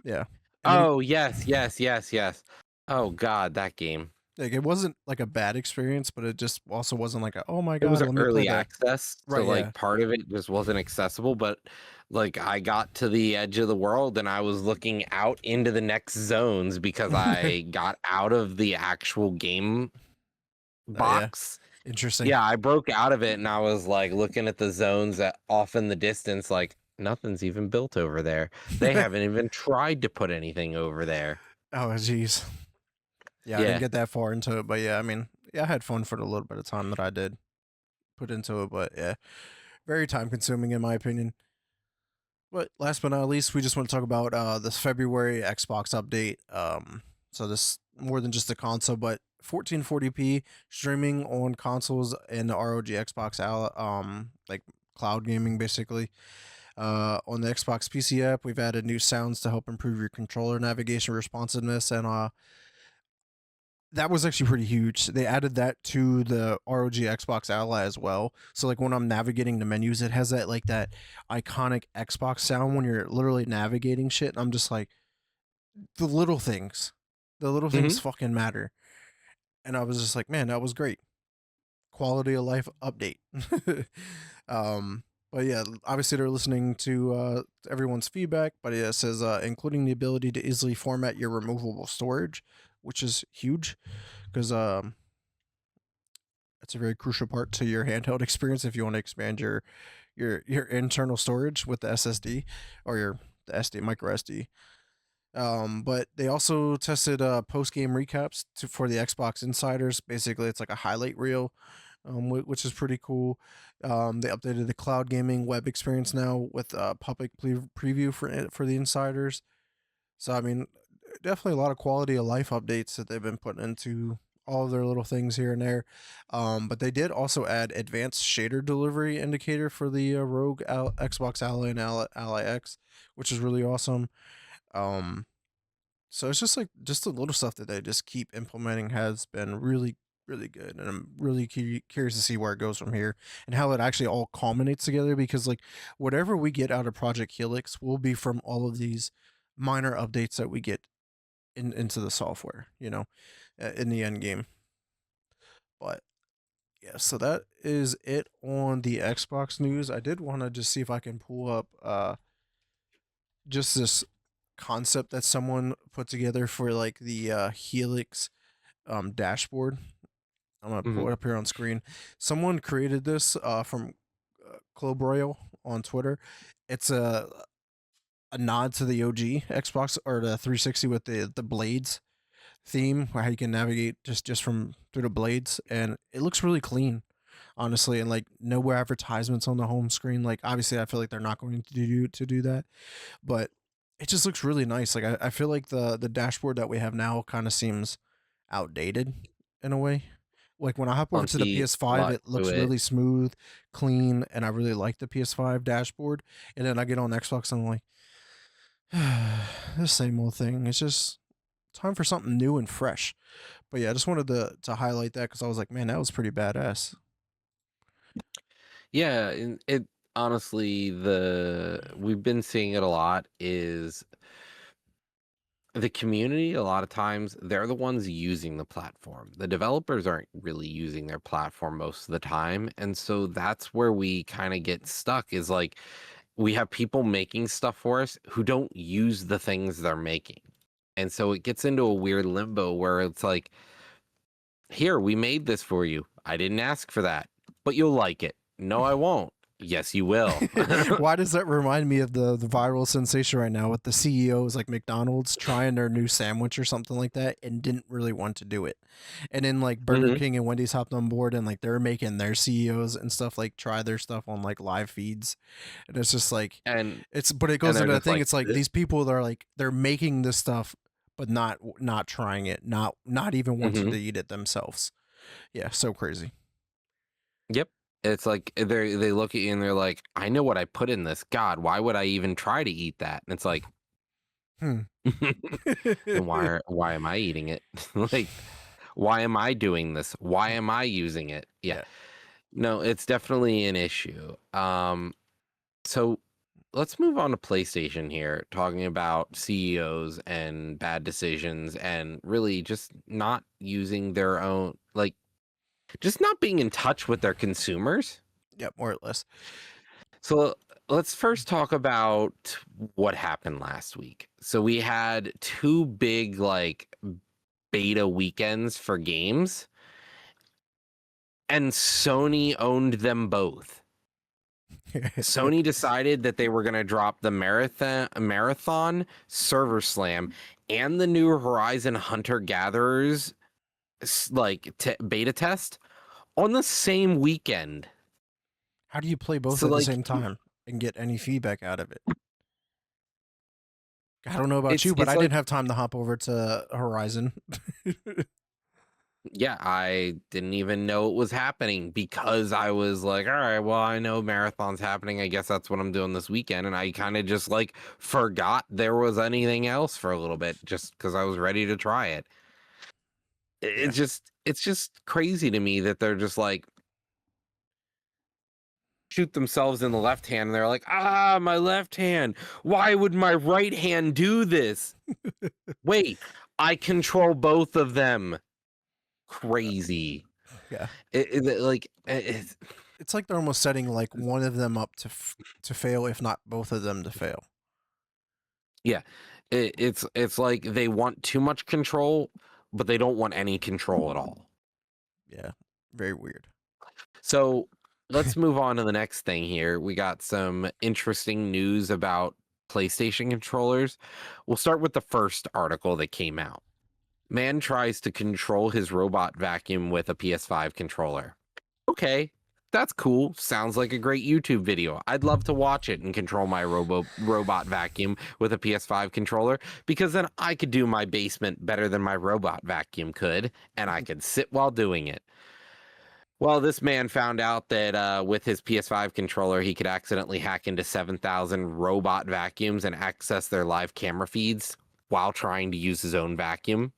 Yeah. And then Oh, yes, yes, yes, yes. Oh God, that game. like it wasn't like a bad experience, but it just also wasn't like a, oh my It was god, an let me play early that. access, so, Right, yeah. like, part of it just wasn't accessible, but, like, I got to the edge of the world, and I was looking out into the next zones because I got out of the actual game Yeah, box. interesting. Yeah, I broke out of it, and I was, like, looking at the zones that off in the distance, like, nothing's even built over there. They haven't even tried to put anything over there. Oh jeez. Yeah, I didn't Yeah. get that far into it, but yeah, I mean, yeah, I had fun for the little bit of time that I did put into it, but yeah, very time consuming in my opinion. But last but not least, we just want to talk about this February Xbox update. So this more than just a console, but 1440p streaming on consoles and the ROG Xbox like cloud gaming basically. On the Xbox PC app, we've added new sounds to help improve your controller navigation responsiveness, and that was actually pretty huge. They added that to the ROG Xbox Ally as well. So like when I'm navigating the menus, it has that like that iconic Xbox sound when you're literally navigating shit. And I'm just like the little things. The little things Mhm. fucking matter. And I was just like, man, that was great. Quality of life update. um but yeah, obviously they're listening to everyone's feedback, but yeah, it says including the ability to easily format your removable storage, which is huge because that's a very crucial part to your handheld experience if you want to expand your internal storage with the SSD or your the SD micro SD. But they also tested post game recaps for the Xbox insiders. Basically, it's like a highlight reel, which is pretty cool. They updated the cloud gaming web experience now with public preview for the insiders. So I mean, definitely a lot of quality of life updates that they've been putting into all of their little things here and there. But they did also add advanced shader delivery indicator for the Rogue Xbox Ally and Ally X, which is really awesome. Um, so it's just like just the little stuff that they just keep implementing has been really good, and I'm really curious to see where it goes from here and how it actually all culminates together. Because like whatever we get out of Project Helix will be from all of these minor updates that we get into the software, you know, in the end game. But yeah, so that is it on the Xbox news. I did want to just see if I can pull up just this concept that someone put together for like the Helix dashboard. I'm gonna pull Mhm. it up here on screen. Someone created this from Club Royal on Twitter. It's a nod to the OG Xbox or the 360 with the blades theme, where how you can navigate just from through the blades, and it looks really clean, honestly, and like no advertisements on the home screen. Like obviously, I feel like they're not going to do that, but it just looks really nice. Like I feel like the dashboard that we have now kind of seems outdated in a way. Like when I hop over to the Clunky, a PS5, lot it to looks it. really smooth, clean, and I really like the PS5 dashboard. And then I get on Xbox and I'm like, the same old thing. It's just time for something new and fresh. But yeah, I just wanted to highlight that because I was like, man, that was pretty badass. Yeah, and it honestly, the we've been seeing it a lot is the community. A lot of times they're the ones using the platform. The developers aren't really using their platform most of the time. And so that's where we kind of get stuck is like we have people making stuff for us who don't use the things they're making. And so it gets into a weird limbo where it's like, here, we made this for you. I didn't ask for that, but you'll like it. No, I won't. Yes, you will. Why does that remind me of the viral sensation right now with the CEOs like McDonald's trying their new sandwich or something like that and didn't really want to do it. And then like Burger Hmm. King and Wendy's hopped on board and like they're making their CEOs and stuff like try their stuff on like live feeds. And it's just like And but it and goes they're into the just thing, like, it's like these people that are like they're making this stuff but not trying it, not even wanting hmm to eat it themselves. Yeah, so crazy. yep. It's like they look at you and they're like, I know what I put in this. God, why would I even try to eat that? And it's like, Hmm. then why am I eating it? Like, why am I doing this? Why am I using it? Yeah. Yeah. No, it's definitely an issue. So let's move on to PlayStation here, talking about CEOs and bad decisions and really just not using their own, like, just not being in touch with their consumers. Yeah, more or less. So let's first talk about what happened last week. So we had two big, like, beta weekends for games, and Sony owned them both. Sony decided that they were going to drop the marathon server slam and the new Horizon Hunter Gatherers like beta test on the same weekend. How do you play both So at the like same time and get any feedback out of it? I don't know about it's you, but it's I didn't like have time to hop over to Horizon. yeah, I didn't even know it was happening because I was like, all right, well, I know marathon's happening. I guess that's what I'm doing this weekend. And I kind of just like forgot there was anything else for a little bit just because I was ready to try it. Yeah. It's just crazy to me that they're just like shoot themselves in the left hand and they're like, ah, my left hand. Why would my right hand do this? Wait, I control both of them. Crazy. Yeah. It's It's like they're almost setting like one of them up to fail, if not both of them to fail. yeah. It's like they want too much control, but they don't want any control at all. Yeah. Very weird. So let's move on to the next thing here. We got some interesting news about PlayStation controllers. We'll start with the first article that came out. Man tries to control his robot vacuum with a PS5 controller. Okay, that's cool. Sounds like a great YouTube video. I'd love to watch it and control my robot vacuum with a PS5 controller because then I could do my basement better than my robot vacuum could, and I could sit while doing it. Well, this man found out that with his PS5 controller, he could accidentally hack into 7,000 robot vacuums and access their live camera feeds while trying to use his own vacuum.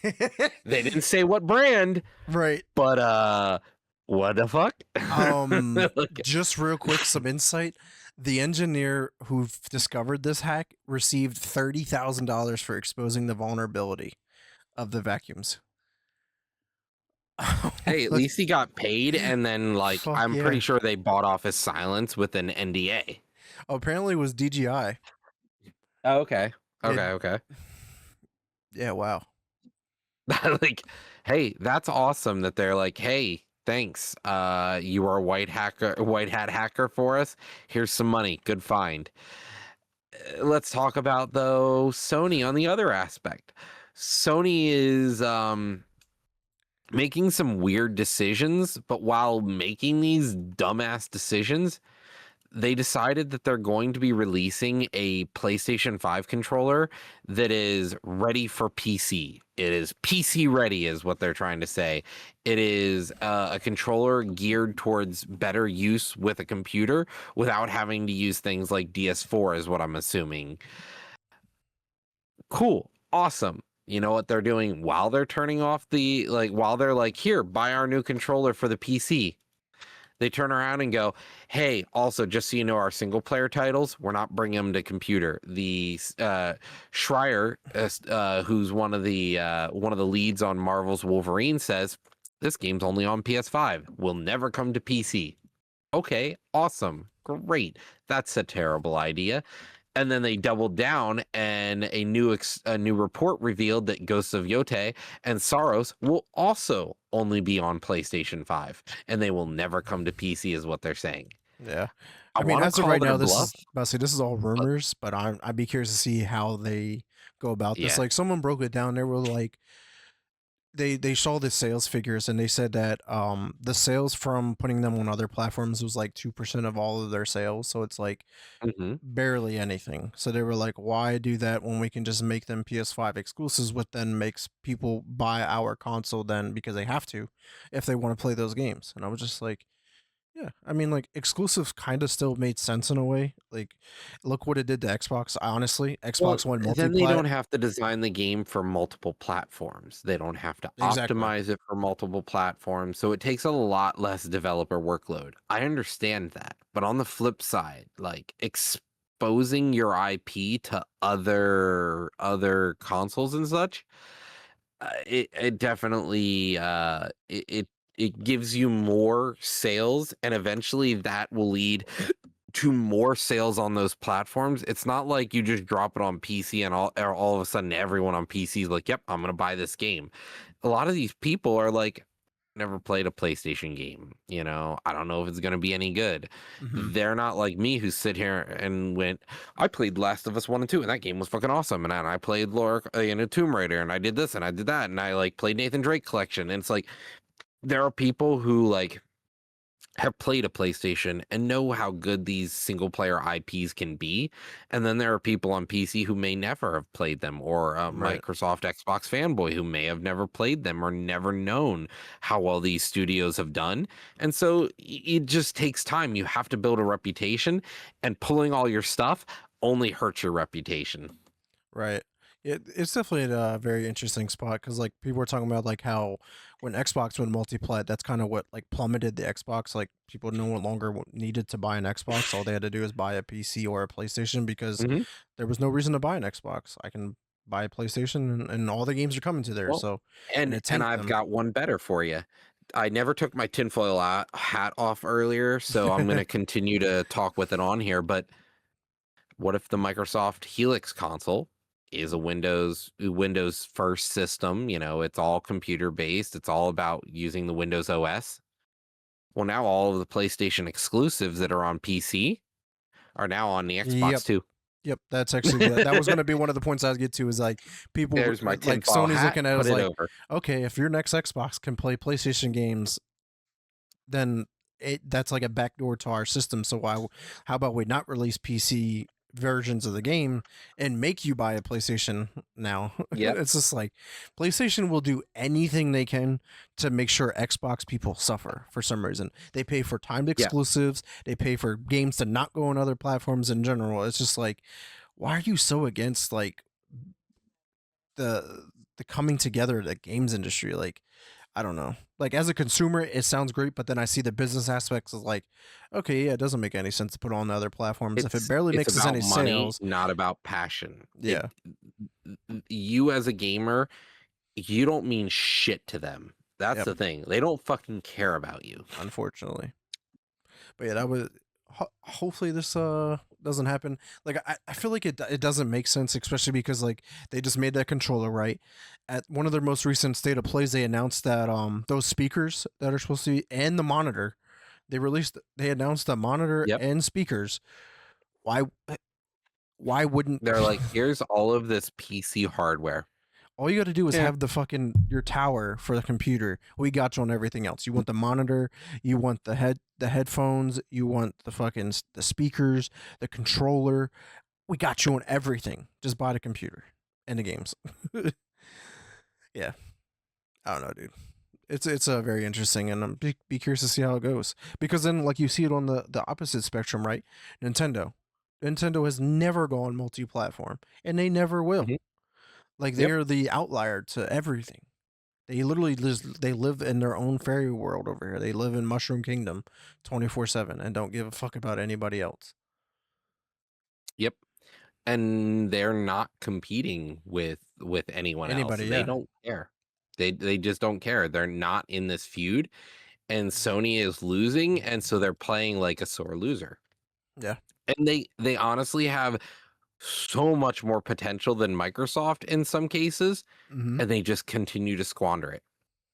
They didn't say what brand, Right. but what the fuck? Like, Just real quick, some insight. The engineer who discovered this hack received $30,000 for exposing the vulnerability of the vacuums. hey, at least he got paid, and then like Fuck I'm yeah. pretty sure they bought off his silence with an NDA. Oh, apparently it was DGI. Oh, okay. It, Okay, okay. yeah, wow. Like, hey, that's awesome that they're like, hey, thanks. You are a white hat hacker for us. Here's some money. Good find. Let's talk about though Sony on the other aspect. Sony is making some weird decisions, but while making these dumbass decisions, they decided that they're going to be releasing a PlayStation 5 controller that is ready for PC. It is PC ready, is what they're trying to say. It is a controller geared towards better use with a computer without having to use things like DS4, is what I'm assuming. Cool. Awesome. You know what they're doing while they're turning off while they're like, here, buy our new controller for the PC. They turn around and go, hey, also, just so you know, our single player titles, we're not bringing them to computer. The Schreier, who's one of the leads on Marvel's Wolverine, says this game's only on PS5. Will never come to PC. Okay, awesome, great. That's a terrible idea. And then they doubled down, and a new report revealed that Ghosts of Yote and Sorrows will also only be on PlayStation 5, and they will never come to PC, is what they're saying. Yeah. I I mean, want to as of call right their now, this bluff, is about to say this is all but rumors, but I'd be curious to see how they go about this. yeah. Like someone broke it down. They were like, they saw the sales figures and they said that the sales from putting them on other platforms was like 2% of all of their sales. So it's like Hmm. barely anything. So they were like, why do that when we can just make them PS5 exclusives, what then makes people buy our console then because they have to if they want to play those games. And I was just like, yeah, I mean, like exclusives kind of still made sense in a way. Like, look what it did to Xbox. Honestly, Well, Xbox One then they multiplat. don't have to design the game for multiple platforms. They don't have to Exactly. optimize it for multiple platforms. So it takes a lot less developer workload. I understand that. But on the flip side, like exposing your IP to other consoles and such, it definitely it gives you more sales, and eventually that will lead to more sales on those platforms. It's not like you just drop it on PC and all of a sudden everyone on PC is like, "Yep, I'm gonna buy this game." A lot of these people are like, "Never played a PlayStation game, you know. I don't know if it's gonna be any good." Hmm. They're not like me who sit here and went, "I played Last of Us 1 and 2, and that game was fucking awesome. And I played Tomb Raider, and I did this and I did that, and I like played Nathan Drake Collection." And it's like there are people who like have played a PlayStation and know how good these single player IPs can be. And then there are people on PC who may never have played them, or a Right. Microsoft Xbox fanboy who may have never played them or never known how well these studios have done. And so it just takes time. You have to build a reputation, and pulling all your stuff only hurts your reputation. Right. It's definitely a very interesting spot because like people were talking about like how when Xbox went multiplat, that's kind of what like plummeted the Xbox. Like people no longer needed to buy an Xbox. All they had to do is buy a PC or a PlayStation because Hmm. there was no reason to buy an Xbox. I can buy a PlayStation and all the games are coming to there. Well, So, and and it and tanked I've them. got one better for you. I never took my tinfoil hat off earlier, so I'm going to continue to talk with it on here. But what if the Microsoft Helix console is a Windows first system? You know, it's all computer based. It's all about using the Windows OS. Well, now all of the PlayStation exclusives that are on PC are now on the Yep. Xbox too. Yep, that's actually that was going to be one of the points I'd get to is like people There's my like tinfoil Sony's hat. looking at it Put as it like, over. okay, if your next Xbox can play PlayStation games, then that's like a backdoor to our system. So how about we not release PC versions of the game and make you buy a PlayStation now? Yep. It's just like PlayStation will do anything they can to make sure Xbox people suffer for some reason. They pay for timed Yeah. exclusives, they pay for games to not go on other platforms in general. It's just like why are you so against like the coming together of the games industry? Like I don't know. Like as a consumer, it sounds great, but then I see the business aspects of like, okay, yeah, it doesn't make any sense to put on other platforms if it barely It's makes us about any money, sales. not about passion. Yeah. You as a gamer, you don't mean shit to them. That's Yep. the thing. They don't fucking care about you. Unfortunately, but yeah, that was. Hopefully this doesn't happen. Like I feel like it doesn't make sense, especially because like they just made that controller right. At one of their most recent state of plays, they announced that those speakers that are supposed to be and the monitor, they announced the monitor Yep. and speakers. Why why wouldn't They're like, here's all of this PC hardware. all you got to do is Yeah. have the fucking your tower for the computer. We got you on everything else. You want the monitor, you want the headphones, you want the fucking the speakers, the controller. We got you on everything. Just buy the computer and the games. Yeah, I don't know, dude. It's a very interesting, and be curious to see how it goes. Because then, like you see it on the opposite spectrum, right? Nintendo, Nintendo has never gone multi-platform, and they never will. Mhm. Like they Yep. are the outlier to everything. They literally they live in their own fairy world over here. They live in Mushroom Kingdom 24/7 and don't give a fuck about anybody else. Yep. And they're not competing with anyone else. Anybody, They yeah. don't care. They just don't care. They're not in this feud, and Sony is losing, and so they're playing like a sore loser. Yeah. And they honestly have so much more potential than Microsoft in some cases, Hmm. and they just continue to squander it.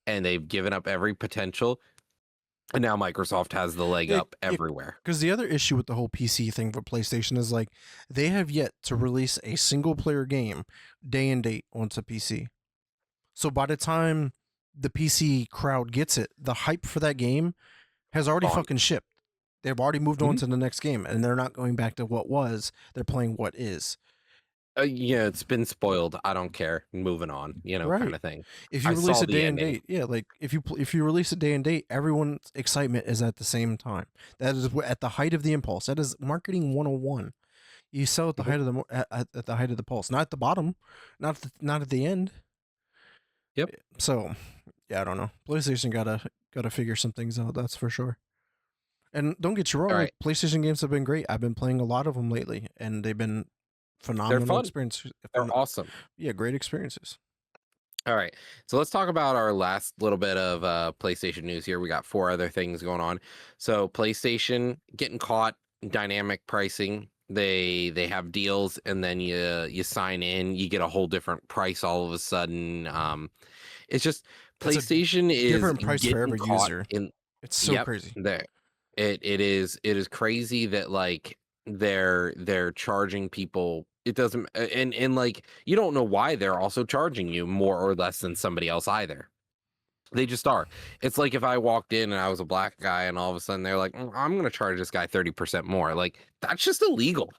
And they've given up every potential, and now Microsoft has the leg Yeah, up yeah. everywhere. Because the other issue with the whole PC thing for PlayStation is like they have yet to release a single player game day and date onto PC. So by the time the PC crowd gets it, the hype for that game has already Gone. fucking shipped. They've already moved on Mhm. to the next game, and they're not going back to what was. They're playing what is. Yeah, it's been spoiled. I don't care. Moving on, kind Right. of thing. If you I release saw a the day and ending. date, yeah, like if you release a day and date, everyone's excitement is at the same time. That is at the height of the impulse. That is marketing 101. You sell at the Mhm. height of the at the height of the pulse, not at the bottom, not at the end. Yep. So, yeah, I don't know. PlayStation gotta figure some things out. That's for sure. And don't get you All wrong, like right. PlayStation games have been great. I've been playing a lot of them lately, and they've been They're phenomenal fun. experiences. They're awesome. Yeah, great experiences. All right. So let's talk about our last little bit of PlayStation news here. We got four other things going on. So PlayStation getting caught dynamic pricing. They have deals, and then you sign in, you get a whole different price all of a sudden. It's just It's a PlayStation is different price for getting every caught user. in. It's so Yep, crazy. there. It is crazy that like they're charging people. It doesn't and like you don't know why they're also charging you more or less than somebody else either. They just are. It's like if I walked in and I was a black guy and all of a sudden they're like, I'm going to charge this guy 30% more." Like that's just illegal.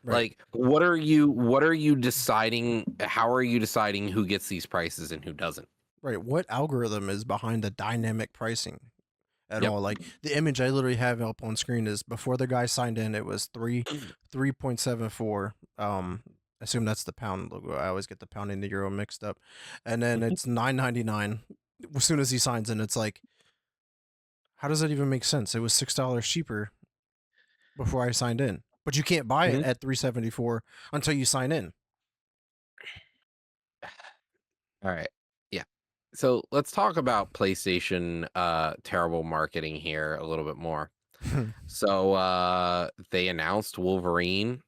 Right. Like what are you deciding, how are you deciding who gets these prices and who doesn't? Right. What algorithm is behind the dynamic pricing at Yep. all? Like the image I literally have up on screen is before the guy signed in, it was 3.74. I assume that's the pound logo. I always get the pound and the euro mixed up. And then it's 9.99. As soon as he signs in, it's like, how does that even make sense? It was $6 cheaper before I signed in. But you can't buy it Mhm. at 374 until you sign in. All right. Yeah. So let's talk about PlayStation terrible marketing here a little bit more. So they announced Wolverine,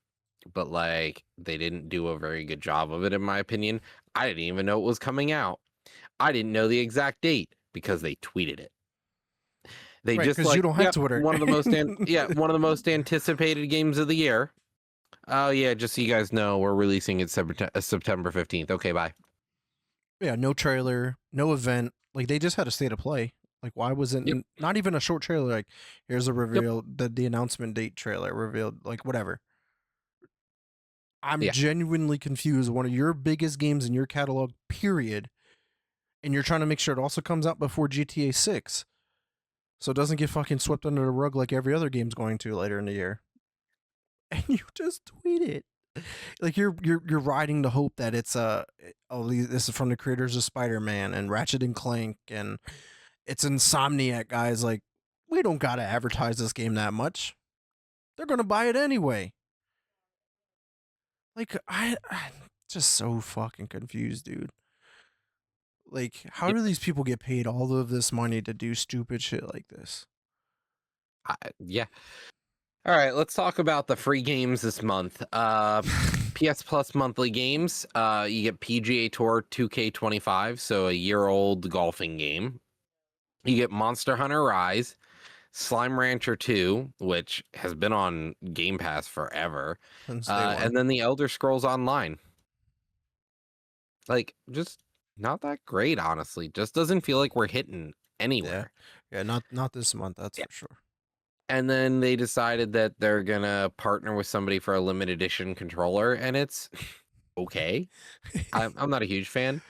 but like they didn't do a very good job of it in my opinion. I didn't even know it was coming out. I didn't know the exact date because they tweeted it. They Right, just because you like, don't have yep, Twitter. one of the most anticipated games of the year. Oh yeah, just so you guys know, we're releasing it September 15th. Okay, bye. Yeah, no trailer, no event. Like they just had a state of play. Like why wasn't Yep. not even a short trailer? Like here's a Yep. reveal, the announcement date trailer revealed. Like whatever. I'm Yeah. genuinely confused. One of your biggest games in your catalog, period, and you're trying to make sure it also comes out before GTA 6, so it doesn't get fucking swept under the rug like every other game's going to later in the year. And you just tweet it. Like you're riding the hope that it's this is from the creators of Spider-Man and Ratchet and Clank and it's Insomniac guys. Like we don't gotta advertise this game that much. They're gonna buy it anyway. Like I'm just so fucking confused, dude. Like how Yep. do these people get paid all of this money to do stupid shit like this? Yeah. All right, let's talk about the free games this month. PS Plus monthly games. You get PGA Tour 2K25, so a year-old golfing game. You get Monster Hunter Rise, Slime Rancher 2, which has been on Game Pass forever, Since day one. and then the Elder Scrolls Online. Like, just not that great, honestly. Just doesn't feel like we're hitting Yeah. anywhere. Yeah, not this month, that's for sure. And then they decided that they're gonna partner with somebody for a limited edition controller, and it's okay. I'm not a huge fan.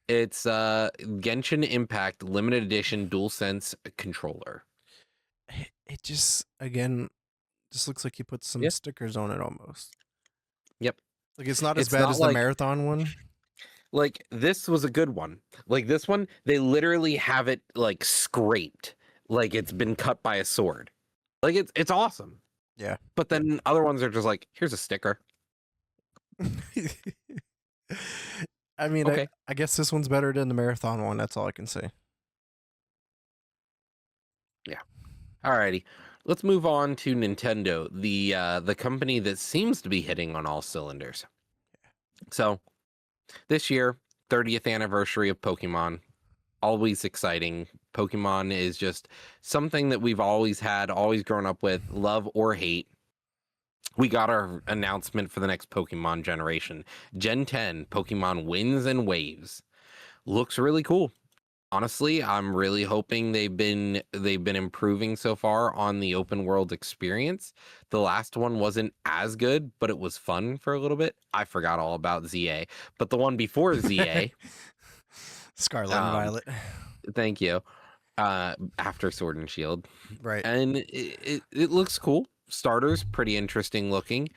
It's Genshin Impact limited edition DualSense controller. It just again just looks like you put some Yeah. stickers on it almost. Yep. Like it's not as It's bad not as the like marathon one. this was a good one. Like this one, they literally have it like scraped, like it's been cut by a sword. Like it's awesome. Yeah. But then other ones are just like, here's a sticker. I mean, Okay. I guess this one's better than the marathon one. That's all I can say. Yeah. Alrighty. let's move on to Nintendo, the company that seems to be hitting on all cylinders. So this year, 30th anniversary of Pokemon, always exciting. Pokemon is just something that we've always had, always grown up with, love or hate. We got our announcement for the next Pokemon generation. Gen 10, Pokemon Winds and Waves. Looks really cool. Honestly, I'm really hoping they've been improving so far on the open world experience. The last one wasn't as good, but it was fun for a little bit. I forgot all about ZA, but the one before ZA, Scarlet and um, Violet. thank you. After Sword and Shield, Right. and it looks cool. Starters pretty interesting looking.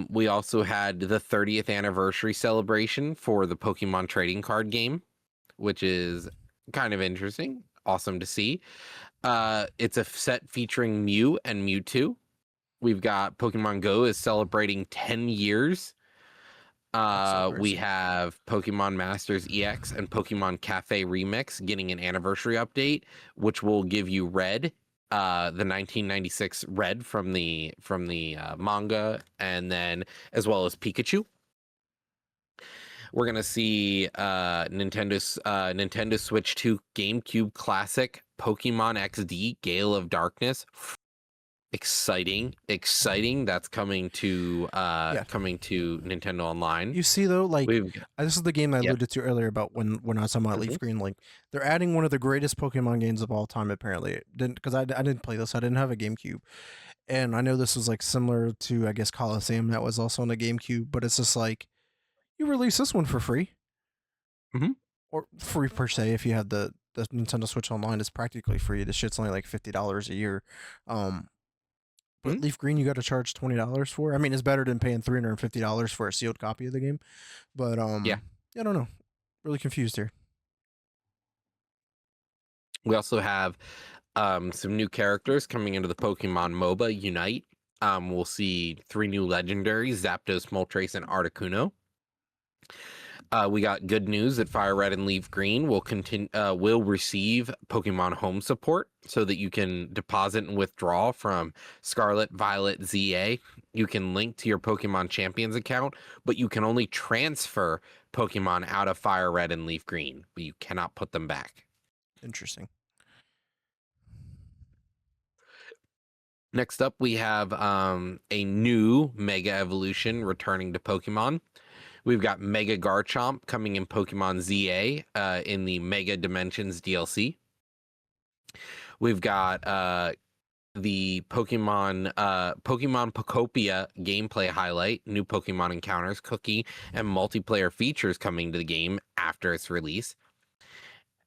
We also had the 30th anniversary celebration for the Pokemon trading card game, which is kind of interesting. Awesome to see. It's a set featuring Mew and Mewtwo. We've got Pokemon Go is celebrating 10 years. That's so We crazy. have Pokemon Masters EX and Pokemon Cafe Remix getting an anniversary update, which will give you Red, the 1996 Red from the manga, and then as well as Pikachu. We're gonna see Nintendo Switch 2 GameCube Classic Pokemon XD Gale of Darkness. Exciting. That's Yeah. coming to Nintendo Online. You see though, like We've this is the game I Yep. alluded to earlier about when I was talking about Mhm. Leaf Green. Like they're adding one of the greatest Pokemon games of all time. Apparently, it didn't because I didn't play this. I didn't have a GameCube, and I know this was like similar to I guess Coliseum that was also on the GameCube. But it's just like you release this one for free Mhm. or free per se if you have the Nintendo Switch Online. It's practically free. This shit's only like $50 a year. Um, but Mhm. Leaf Green, you got to charge $20 for. I mean, it's better than paying $350 for a sealed copy of the game. But Yeah. I don't know. Really confused here. We also have some new characters coming into the Pokemon MOBA Unite. We'll see 3 new legendaries: Zapdos, Moltres, and Articuno. We got good news that Fire Red and Leaf Green will receive Pokemon Home support, so that you can deposit and withdraw from Scarlet, Violet, ZA. You can link to your Pokemon Champions account, but you can only transfer Pokemon out of Fire Red and Leaf Green, but you cannot put them back. Interesting. Next up, we have a new Mega Evolution returning to Pokemon. We've got Mega Garchomp coming in Pokemon ZA in the Mega Dimensions DLC. We've got the Pokemon Pokopia gameplay highlight, new Pokemon encounters, cookie, and multiplayer features coming to the game after its release.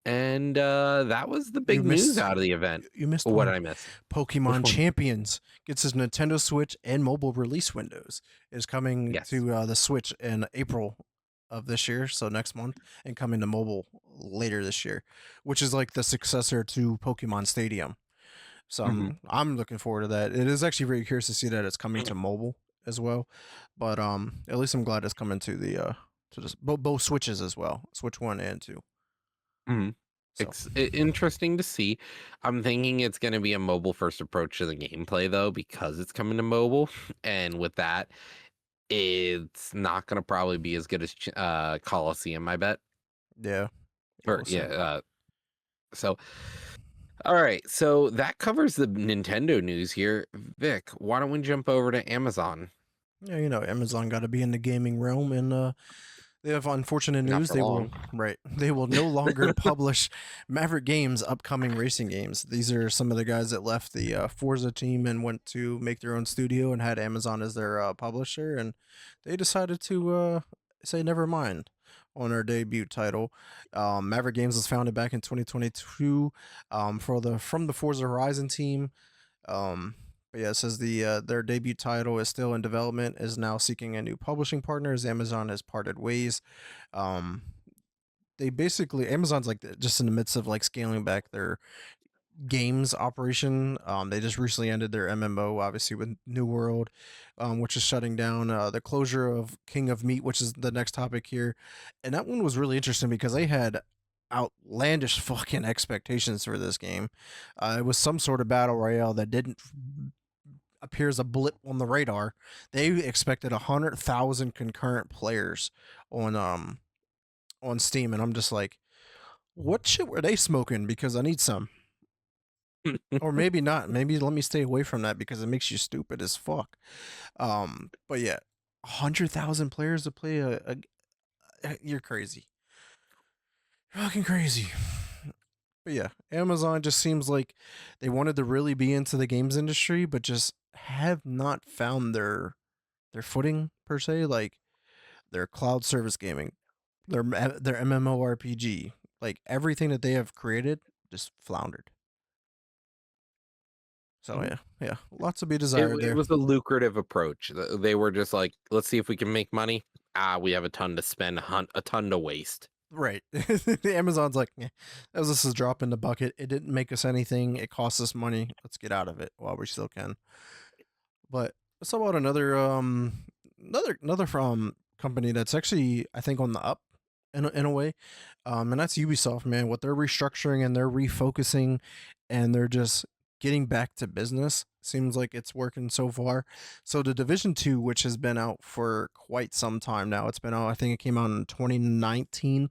And that was the You big news missed out of the event. you missed What one. did I miss? Which Pokemon one? Champions gets his Nintendo Switch and mobile release windows. Is coming Yes. to the Switch in April of this year, so next month, and coming to mobile later this year, which is like the successor to Pokemon Stadium. So Hmm. I'm looking forward to that. It is actually very curious to see that it's coming to mobile as well, but at least I'm glad it's coming to the both Switches as well, Switch 1 and 2. Hmm. So Interesting to see. I'm thinking it's going to be a mobile first approach to the gameplay, though, because it's coming to mobile. And with that, it's not going to probably be as good as Coliseum, I bet. yeah, Or we'll yeah. see. So, all right. So that covers the Nintendo news here. Vic, why don't we jump over to Amazon? Yeah, Amazon got to be in the gaming realm, and they have unfortunate Not news. for long. They will no longer publish Maverick Games' upcoming racing games. These are some of the guys that left the Forza team and went to make their own studio and had Amazon as their publisher, and they decided to say never mind on their debut title. Maverick Games was founded back in 2022 from the Forza Horizon team. But yeah, it says their debut title is still in development, is now seeking a new publishing partner as Amazon has parted ways. Um, they basically Amazon's like just in the midst of like scaling back their games operation. They just recently ended their MMO, obviously with New World, which is shutting down. The closure of King of Meat, which is the next topic here, and that one was really interesting because they had outlandish fucking expectations for this game. It was some sort of battle royale that didn't appear as a blip on the radar. They expected 100,000 concurrent players on on Steam, and I'm just like, what shit were they smoking? Because I need some. Or maybe not. Maybe let me stay away from that because it makes you stupid as fuck. But yeah, 100,000 players to play you're crazy. You're fucking crazy. But yeah, Amazon just seems like they wanted to really be into the games industry, but just have not found their footing per se. Like their cloud service gaming, their MMORPG, like everything that they have created just floundered. So Mhm. yeah, lots to be It desired it there. was a lucrative approach. They were just like, let's see if we can make money. Ah, we have a ton to spend, a ton to waste. Right. Amazon's like, yeah, as this is drop in the bucket, it didn't make us anything. It costs us money. Let's get out of it while we still can. But let's talk about another from company that's actually I think on the up in a way, and that's Ubisoft. Man, what they're restructuring and they're refocusing, and they're just getting back to business. Seems like it's working so far. So the Division 2, which has been out for quite some time now, it's been out. I think it came out in 2019.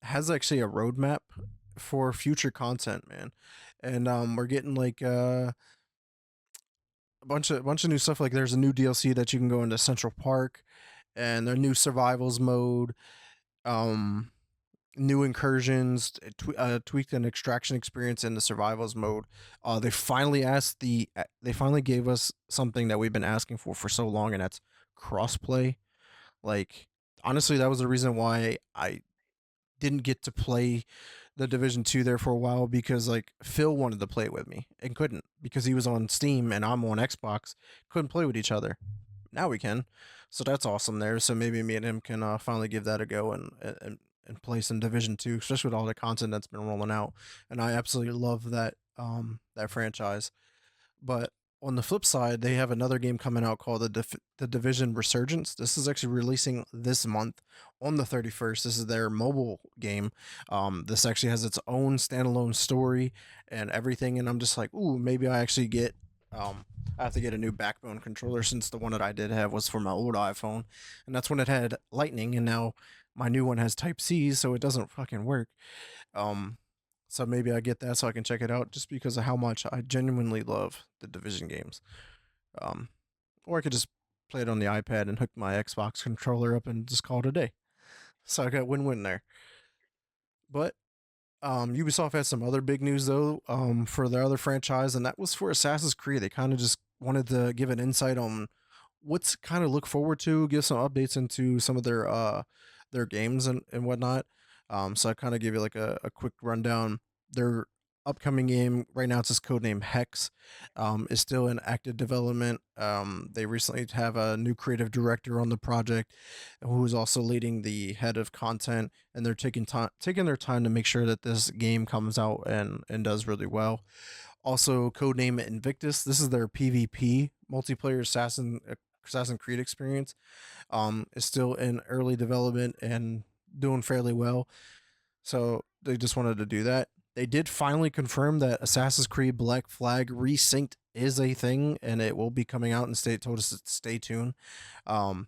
Has actually a roadmap for future content, man, and we're getting like a bunch of new stuff. Like there's a new DLC that you can go into Central Park, and their new survivals mode, um, new incursions, tweaked an extraction experience in the survivals mode. They finally gave us something that we've been asking for so long, and that's crossplay. Like honestly, that was the reason why I didn't get to play the Division 2 there for a while because like Phil wanted to play it with me and couldn't because he was on Steam and I'm on Xbox. Couldn't play with each other. Now we can, so that's awesome there. So maybe me and him can finally give that a go and play some Division 2, especially with all the content that's been rolling out. And I absolutely love that franchise. But on the flip side, they have another game coming out called the Division Resurgence. This is actually releasing this month on the 31st. This is their mobile game. This actually has its own standalone story and everything. And I'm just like, ooh, maybe I actually get. I have to get a new backbone controller since the one that I did have was for my old iPhone, and that's when it had Lightning, and now my new one has Type C, so it doesn't fucking work. Um, so maybe I get that so I can check it out just because of how much I genuinely love the Division games. Um, or I could just play it on the iPad and hook my Xbox controller up and just call it a day. So I got win-win there. But Ubisoft had some other big news though for their other franchise, and that was for Assassin's Creed. They kind of just wanted to give an insight on what's kind of look forward to, give some updates into some of their games and whatnot. So I kind of give you like a quick rundown. Their upcoming game right now, it's just codename Hex, is still in active development. They recently have a new creative director on the project, who is also leading the head of content, and they're taking their time to make sure that this game comes out and does really well. Also, codename Invictus. This is their PvP multiplayer Assassin's Creed experience. Is still in early development and doing fairly well. So they just wanted to do that. They did finally confirm that Assassin's Creed Black Flag Resynced is a thing, and it will be coming out. And told us to stay tuned. Um,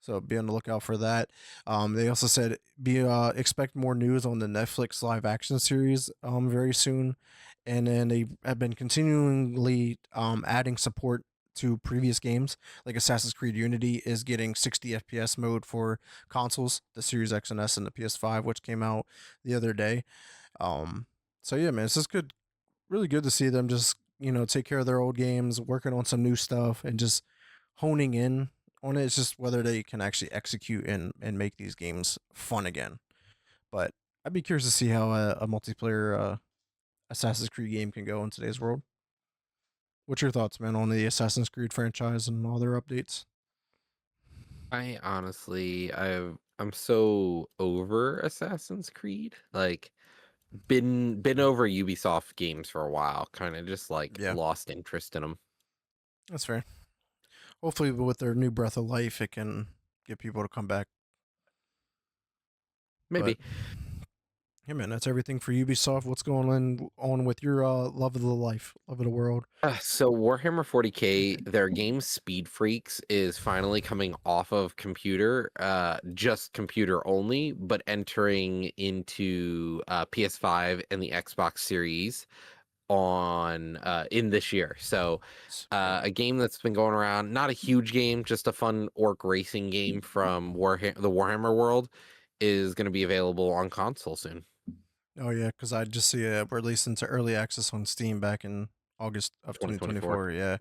so be on the lookout for that. They also said be expect more news on the Netflix live action series very soon, and then they have been continually adding support to previous games. Like Assassin's Creed Unity is getting 60 FPS mode for consoles, the Series X and S and the PS5, which came out the other day. Um, so yeah, man, it's just good, really good to see them just take care of their old games, working on some new stuff, and just honing in on it. It's just whether they can actually execute and make these games fun again. But I'd be curious to see how a multiplayer Assassin's Creed game can go in today's world. What's your thoughts, man, on the Assassin's Creed franchise and all their updates? I honestly, I'm so over Assassin's Creed. Like, been over Ubisoft games for a while. Kind of just like Yeah, lost interest in them. that's fair. Hopefully, with their new breath of life, it can get people to come back. But Maybe. Hey man, that's everything for Ubisoft. What's going on with your love of the life, love of the world? So Warhammer 40K, their game Speed Freaks is finally coming off of computer, just computer only, but entering into PS5 and the Xbox Series on in this year. So Sweet. a game that's been going around, not a huge game, just a fun orc racing game from the Warhammer world, is going to be available on console soon. Oh yeah, because I just see it released into early access on Steam back in August of 2024. 2024. Yeah,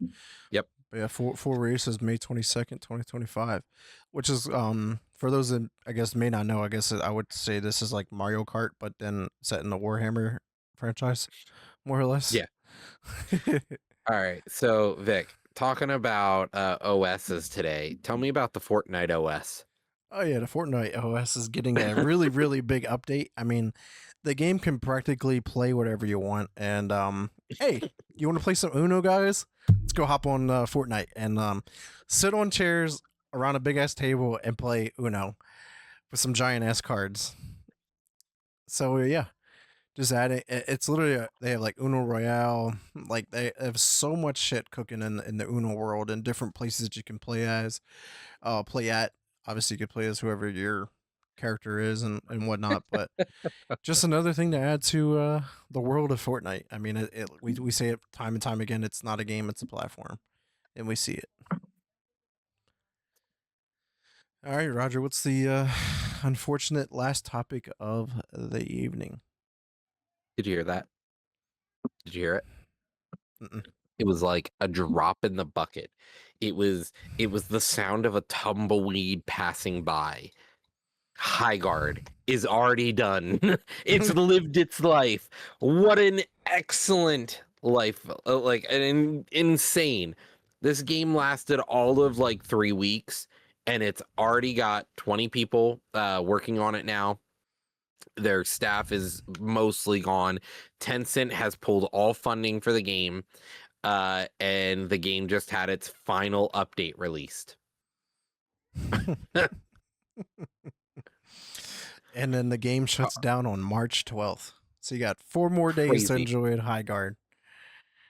Yep. but yeah, full release is May 22nd, 2025, which is for those that I guess may not know. I guess I would say this is like Mario Kart, but then set in the Warhammer franchise, more or less. Yeah. All right. So, Vic, talking about OSs today, tell me about the Fortnite OS. Oh yeah, the Fortnite OS is getting a really really big update. I mean, the game can practically play whatever you want. And hey, you want to play some Uno, guys? Let's go hop on Fortnite and sit on chairs around a big ass table and play Uno with some giant ass cards. So yeah, just add it. It's literally they have like Uno Royale. Like they have so much shit cooking in the Uno world and different places that you can play at. Obviously, you could play as whoever your character is and whatnot. But just another thing to add to the world of Fortnite. I mean, we say it time and time again. It's not a game; it's a platform, and we see it. All right, Roger. What's the unfortunate last topic of the evening? Did you hear that? Did you hear it? Mm-mm. It was like a drop in the bucket. It was the sound of a tumbleweed passing by. Highguard is already done. It's lived its life. What an excellent life. Like insane. This game lasted all of like 3 weeks and it's already got 20 people working on it now. Their staff is mostly gone. Tencent has pulled all funding for the game, and the game just had its final update released. And then the game shuts down on March 12th. So you got 4 more days to Crazy. enjoy it, Highguard.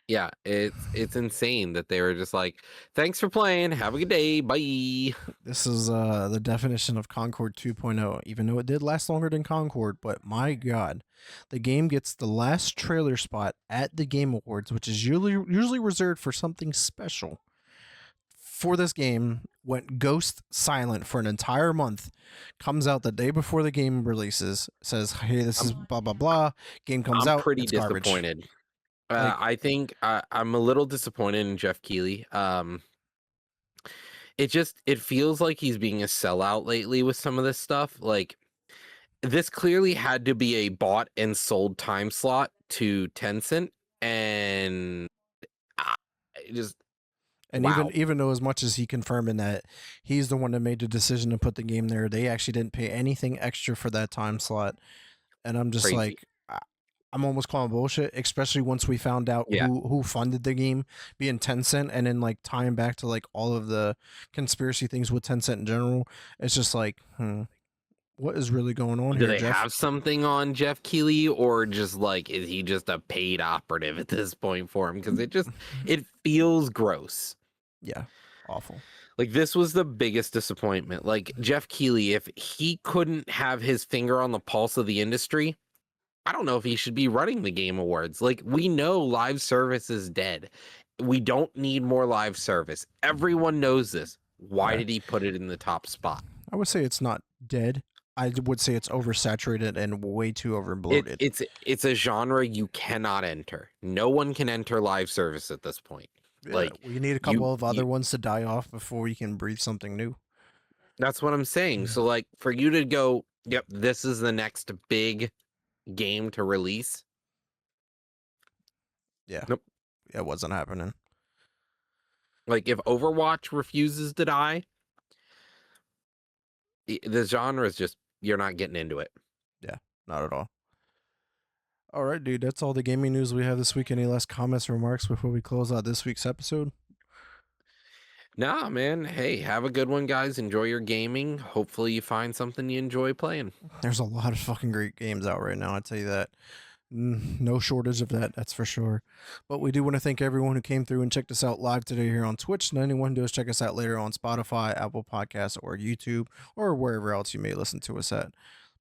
Yeah, it's insane that they were just like, "Thanks for playing. Have a good day. Bye." This is the definition of Concord 2.0, even though it did last longer than Concord. But my God, the game gets the last trailer spot at the Game Awards, which is usually reserved for something special. For this game, went ghost silent for an entire month. Comes out the day before the game releases. Says, "Hey, this I'm is blah blah blah." Game comes I'm out, pretty it's garbage. disappointed. Like, I think I'm a little disappointed in Jeff Keighley. It feels like he's being a sellout lately with some of this stuff. Like this clearly had to be a bought and sold time slot to Tencent, and I just and wow, even though as much as he confirming that he's the one that made the decision to put the game there, they actually didn't pay anything extra for that time slot. And I'm just crazy. like, I'm almost calling bullshit, especially once we found out Yeah, who funded the game, being Tencent, and then like tying back to like all of the conspiracy things with Tencent in general. It's just like, what is really going on do here, they Jeff? have something on Jeff Keighley, or just like is he just a paid operative at this point for him? Because it feels gross. Yeah, awful. Like this was the biggest disappointment. Like Jeff Keighley, if he couldn't have his finger on the pulse of the industry, I don't know if he should be running the Game Awards. Like we know live service is dead. We don't need more live service. Everyone knows this. Why Yeah, did he put it in the top spot? I would say it's not dead. I would say it's oversaturated and way too It overbloated. it's a genre you cannot enter. No one can enter live service at this point. Yeah, Like we need a you couple of you other ones to die off before we can breathe something new. that's what I'm saying. So like for you to go, yep, this is the next big game to release. Yeah, Nope. it wasn't happening. Like if Overwatch refuses to die, the genre is just you're not getting into it. Yeah, not at all. All right, dude. That's all the gaming news we have this week. Any last comments or remarks before we close out this week's episode? Nah, man. Hey, have a good one, guys. Enjoy your gaming. Hopefully, you find something you enjoy playing. There's a lot of fucking great games out right now. I tell you that. No shortage of that, that's for sure. But we do want to thank everyone who came through and checked us out live today here on Twitch. And anyone who does check us out later on Spotify, Apple Podcasts, or YouTube, or wherever else you may listen to us at.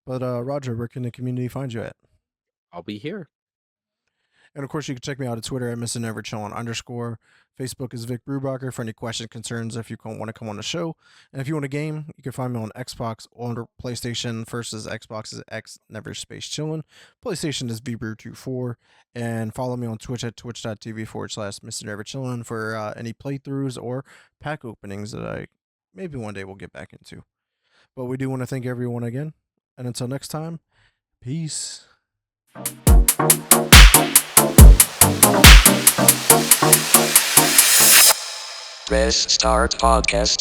But Roger, where can the community find you at? I'll be here. And of course, you can check me out at Twitter at Mr. Never Chillin _. Facebook is Vic Brubacher for any questions, concerns, if you want to come on the show. And if you want a game, you can find me on Xbox or PlayStation. First is Xbox is X Never Space Chillin. PlayStation is VBrew24. And follow me on Twitch at twitch.tv/Mr. Never Chillin for any playthroughs or pack openings that I maybe one day will get back into. But we do want to thank everyone again. And until next time, peace. Restart podcast.